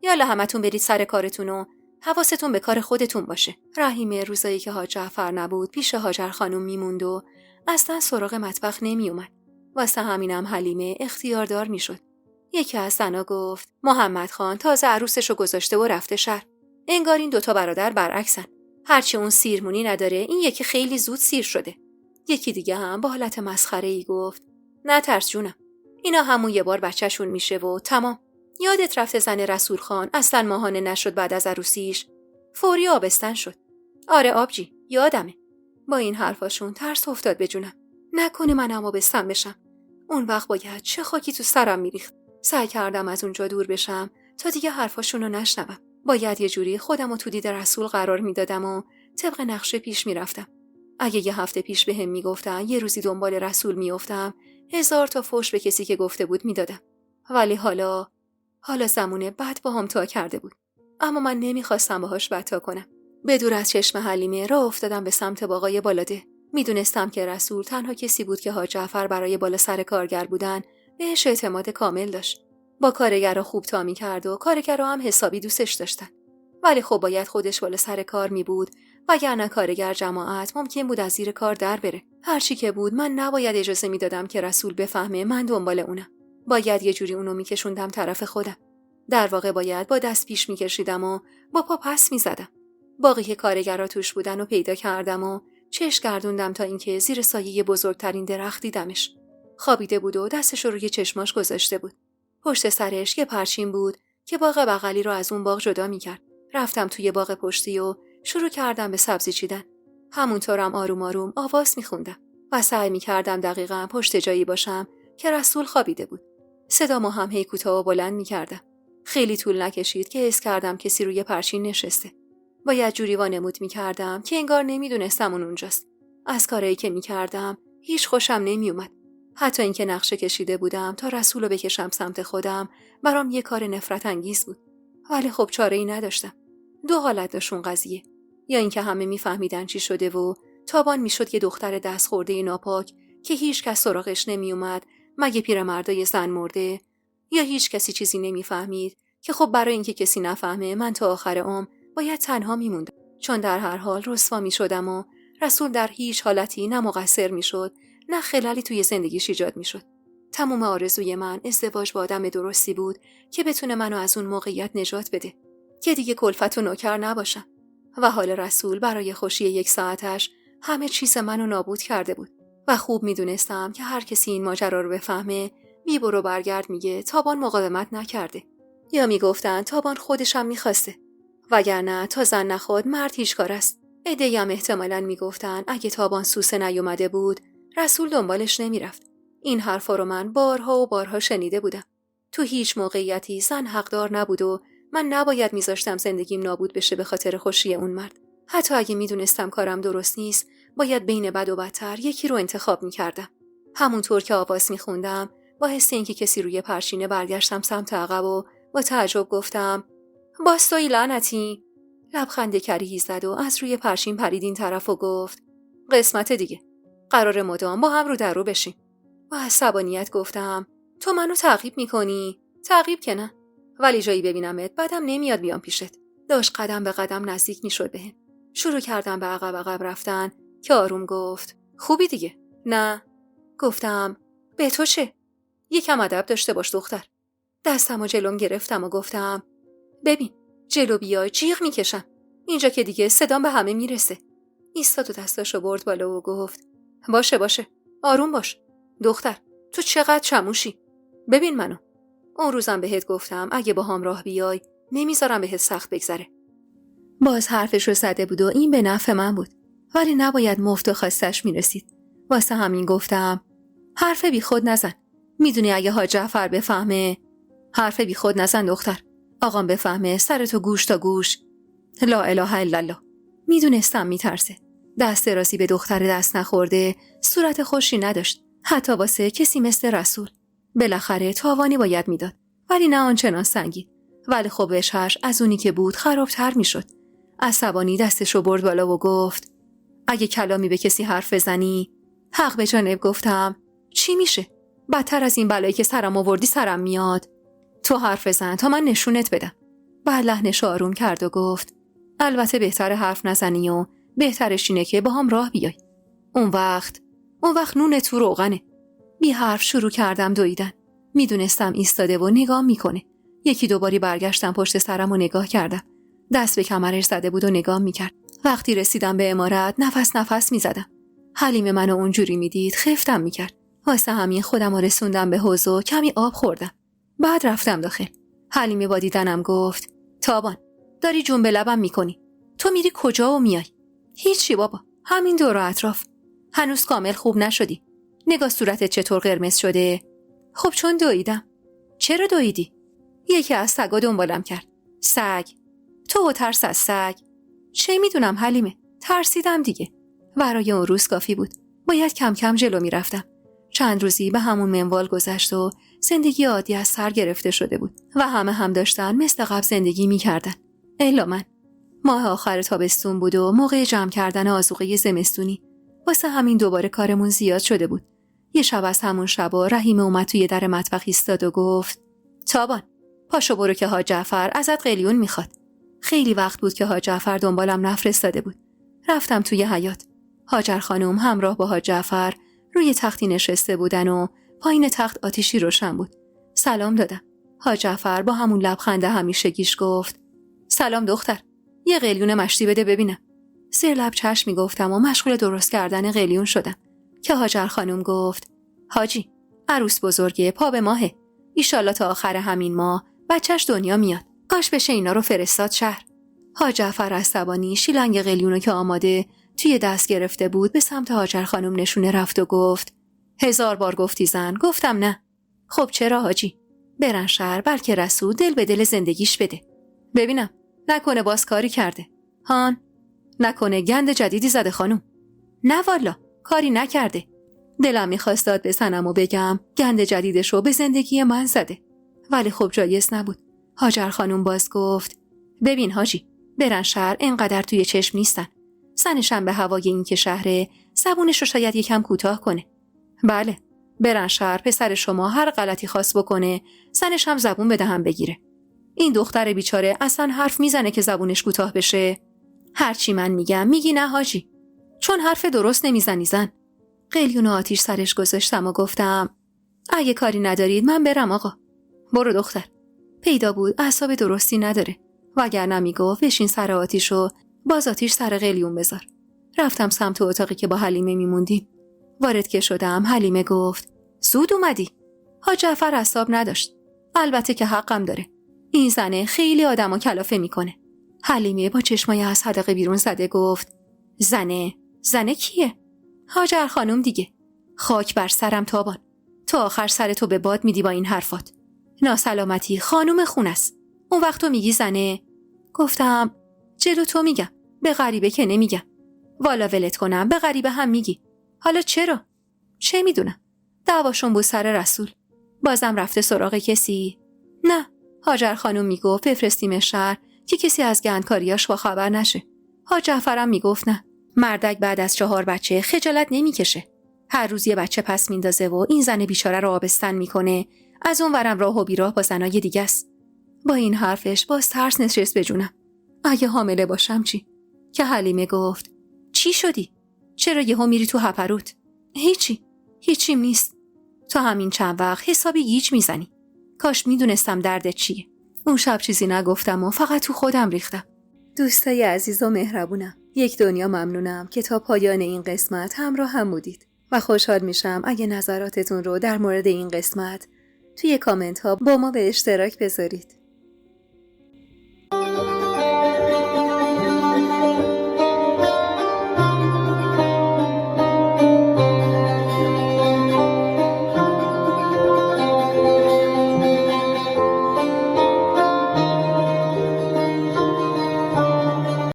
یالا همتون برید سر کارتون و حواستون به کار خودتون باشه. رحیمه روزایی که حاج جعفر نبود پیش هاجر خانم میموند و اصلا سراغ مطبخ نمیومد. واسه همینم حلیمه اختیاردار میشد. یکی از زنا گفت: محمد خان تازه عروسشو گذاشته و رفته شهر. انگار این دوتا برادر برعکسن. هرچی اون سیرمونی نداره این یکی خیلی زود سیر شده. یکی دیگه هم با حالت مسخره‌ای گفت: نه ترس جونم، اینا همون یه بار بچه‌شون میشه و تمام. یادت رفته زن رسول خان اصلا ماهانه نشد بعد از عروسیش، فوری آبستن شد. آره آبجی یادمه. با این حرفاشون ترس افتاد به جونم. نکنه منم آبستن بشم. اون وقت باید چه خاکی تو سرم میریخت. سعی کردم از اونجا دور بشم تا دیگه حرفاشونو نشنوم. باید یه جوری خودمو تو دید رسول قرار میدادم و طبق نقشه پیش میرفتم. اگه یه هفته پیش بهم میگفتن یه روزی دنبال رسول میافتم، 1000 تا فحش به کسی که گفته بود میدادم. ولی حالا حالا زمونه بد با هم تا کرده بود. اما من نمیخواستم باهاش بد تا کنم. به دور از چشم حلیمه راه افتادم به سمت باغای بالاده. میدونستم که رسول تنها کسی بود که حاج جعفر برای بالا سر کارگر بودن بهش اعتماد کامل داشت. با کارگرها خوب تا می‌کرد و کارگرها هم حسابی دوستش داشتن. ولی خب باید خودش بالا سر کار می بود، وگرنه کارگر جماعت ممکن بود از زیر کار در بره. هرچی که بود من نباید اجازه میدادم که رسول بفهمه من دنبال اونم. باید یه جوری اونو میکشوندم طرف خودم. در واقع باید با دست پیش میکشیدم و با پا پس میزدم. باقی که کارگرها توش بودن و پیدا کردم و چشم گردوندم تا اینکه زیر سایه بزرگترین درخت دیدمش. خوابیده بود و دستش رو روی چشماش گذاشته بود. پشت سرش یه پرچین بود که باغ بغلی رو از اون باغ جدا میکرد. رفتم توی باغ پشتی و شروع کردم به سبزی چیدن. همونطورم آروم آروم آواز میخوندم و سعی میکردم دقیقاً پشت جایی باشم که رسول خوابیده بود. صدامو هم هی کوتاه و بلند میکردم. خیلی طول نکشید که حس کردم کسی روی پرچین نشسته. باید جوری وانمود میکردم که انگار نمیدونستم اون اونجاست. از کارایی که میکردم هیچ خوشم نمیومد. حتی اینکه نقشه کشیده بودم تا رسولو بکشم سمت خودم برام یه کار نفرت انگیز بود. ولی خب چاره‌ای نداشتم. دو حالت داشت اون قضیه. یا اینکه همه میفهمیدن چی شده و تابان میشد یه دختر دست خورده ناپاک که هیچ کس سراغش نمیومد مگه پیرمردای زن مرده، یا هیچ کسی چیزی نمیفهمید که خب برای اینکه کسی نفهمه من تا آخر عمر باید تنها میموندم، چون در هر حال رسوا میشدم و رسول در هیچ حالتی نه مقصر میشد نه خلالی توی زندگیش ایجاد میشد. تمام آرزوی من ازدواج با آدم درستی بود که بتونه منو از اون موقعیت نجات بده، که دیگه کلفت و نوکر نباشم. و حال رسول برای خوشی 1 ساعتش همه چیز منو نابود کرده بود و خوب میدونستم که هر کسی این ماجرا رو بفهمه بی برو برگرد میگه تابان مقاومت نکرده، یا میگفتن تابان خودش هم میخواسته، وگرنه تا زن نخواد مرد هیچ کار است. عده‌ای هم احتمالاً میگفتن اگه تابان سوسه نیومده بود رسول دنبالش نمیرفت. این حرفا رو من بارها و بارها شنیده بودم. تو هیچ موقعیتی زن حقدار نبود و من نباید میذاشتم زندگیم نابود بشه به خاطر خوشی اون مرد. حتی اگه میدونستم کارم درست نیست باید بین بد و بدتر یکی رو انتخاب میکردم. همونطور که آواز میخوندم با حس اینکه کسی روی پرچینه برگشتم سمت عقب و با تعجب گفتم باستوی لعنتی. لبخند کریهی زد و از روی پرچین پرید این طرف و گفت قسمت دیگه، قرار مدام با هم رو در رو بشیم. و عصبانیت گفتم تو منو تعقیب میکنی؟ تعقیب که نه، ولی جایی ببینمت بعدم نمیاد بیام پیشت. داشت قدم به قدم نزدیک میشد بهم. شروع کردم به عقب رفتن که آروم گفت خوبی دیگه؟ نه. گفتم به تو چه؟ یکم ادب داشته باش دختر. دستمو جلوم گرفتم و گفتم ببین جلو بیای جیغ میکشم، اینجا که دیگه صدام به همه میرسه. ایستاد و دستاشو برد بالا و گفت باشه آروم باش دختر، تو چقدر چموشی. ببین منو. اون روزم بهت گفتم اگه با هم راه بیای نمیذارم بهت سخت بگذره. باز حرفش رو زده بود و این به نفع من بود، ولی نباید مفت و خواستش میرسید. واسه همین گفتم حرف بی خود نزن. میدونی اگه حاج جعفر بفهمه؟ حرف بی خود نزن دختر. آقام بفهمه سرتو گوش تا گوش. لا اله الا الله. میدونستم میترسه. دست راستی به دختر دست نخورده، صورت خوشی نداشت، حتی واسه کسی مثل رسول. بالاخره تاوانی باید میداد، ولی نه آنچنان سنگین. ولی خب وجهش از اونی که بود خرابتر میشد. عصبانی دستشو برد بالا و گفت اگه کلامی به کسی حرف بزنی. حق به جانب گفتم چی میشه؟ بدتر از این بلایی که سرم آوردی سرم میاد. تو حرف بزن تا من نشونت بدم. بعد لحنش آروم کرد و گفت البته بهتر حرف نزنی و بهترش اینه که با هم راه بیای. اون وقت نون تو روغنه. بی حرف شروع کردم دویدن. میدونستم ایستاده و نگاه میکنه. 1-2 باری برگشتم پشت سرم و نگاه کردم. دست به کمرش زده بود و نگاه میکرد. وقتی رسیدم به عمارت نفس میزدم. حلیمه منو اونجوری میدید خفتم میکرد. واسه همین خودم رسوندم به حوض و کمی آب خوردم. بعد رفتم داخل. حلیمه با دیدنم گفت تابان داری جون به لبم میکنی. تو میری کجا و میای؟ هیچی بابا، همین دور و اطراف. هنوز کامل خوب نشدی. نگاه صورتت چطور قرمز شده؟ خب چون دویدم. چرا دویدی؟ یکی از سگا دنبالم کرد. سگ؟ تو ترس از سگ؟ چه میدونم حلیمه، ترسیدم دیگه. برای اون روز کافی بود. باید کم کم جلو میرفتم. چند روزی به همون منوال گذشت و زندگی عادی از سر گرفته شده بود و همه هم داشتن مثل قبل زندگی می‌کردن. الا من. ماه آخر تابستون بود و موقع جمع کردن آذوقه زمستونی. واسه همین دوباره کارمون زیاد شده بود. یه شب از همون شبا رحیمه اومد توی در مطبخ ایستاد و گفت: تابان، پاشو برو که حاج جعفر ازت قلیون میخواد. خیلی وقت بود که حاج جعفر دنبالم نفرستاده بود. رفتم توی حیاط. هاجر خانم همراه با حاج جعفر روی تختی نشسته بودن و پایین تخت آتیشی روشن بود. سلام دادم. حاج جعفر با همون لبخند همیشگیش گفت: سلام دختر، یه قلیون مشتی بده ببینم. زیر لب چشم میگفتم و مشغول درست کردن قلیون شدم که هاجر خانم گفت: حاجی، عروس بزرگه، پا به ماهه. ایشالله تا آخر همین ماه بچهش دنیا میاد. کاش بشه اینا رو فرستاد شهر. حاج جعفر عصبانی شیلنگ قلیونو که آماده توی دست گرفته بود به سمت هاجر خانم نشونه رفت و گفت: 1000 بار گفتی زن، گفتم نه. خب چرا حاجی؟ برن شهر بلکه رسول دل به دل زندگیش بده. ببینم نکنه باز کاری کرده. هان، نکنه گند جدیدی زده خانم. نه والا، کاری نکرده. دلم میخواست داد بزنم و بگم گند جدیدشو به زندگی من زده، ولی خب جایز نبود. هاجر خانم باز گفت: ببین حاجی، برن شهر اینقدر توی چشم نیستن. زنشم به هوای این که شهره، زبونش رو شاید یکم کوتاه کنه. بله، برن شهر، پسر شما هر غلطی خواست بکنه زنش هم زبون به دهن بگیره. این دختر بیچاره اصلا حرف میزنه که زبونش کوتاه بشه؟ هرچی من میگم میگی نه حاجی، چون حرف درست نمیزنی زن. قلیون آتیش سرش گذاشتم و گفتم: اگه کاری ندارید من برم آقا. برو دختر. پیدا بود اعصاب درستی نداره، وگرنه میگفت بشین سر آتیش و باز آتیش سر قلیون بذار. رفتم سمت اتاقی که با حلیمه میموندیم. وارد که شدم حلیمه گفت: زود اومدی. حاج جعفر اعصاب نداشت. البته که حقم داره. این زنه خیلی آدمو کلافه میکنه. حلیمه با چشمای از حدقه بیرون زده گفت: زنه کیه؟ هاجر خانم دیگه. خاک بر سرم تابان. تو آخر سرتو به باد میدی با این حرفات. ناسلامتی خانم خون است. اون وقت تو میگی زنه؟ گفتم: جلو تو میگم، به غریبه که نمیگم. والا ولت کنم به غریبه هم میگی. حالا چرا؟ چه میدونم. دعواشون بود سر رسول. بازم رفته سراغ کسی؟ نه. هاجر خانم میگفت بفرستیم شهر که کسی از گندکاریاش با خبر نشه. حاج جعفرم میگفت نه. مردک بعد از 4 بچه خجالت نمیکشه. هر روز یه بچه پس میندازه و این زن بیچاره رو آبستن میکنه. از اون ورم راه و بیراه با زنای دیگه است. با این حرفش باز ترس نشست به جونم. اگه حامله باشم چی؟ که حلیمه گفت: چی شدی؟ چرا یهو میری تو هپروت؟ هیچی نیست. تو همین چند وقت حسابی گیج میزنی. کاش میدونستم دردت چیه. اون شب چیزی نگفتم و فقط تو خودم ریختم. دوستای عزیز و مهربونم، یک دنیا ممنونم که تا پایان این قسمت همراه هم بودید و خوشحال میشم اگه نظراتتون رو در مورد این قسمت توی کامنت ها با ما به اشتراک بذارید.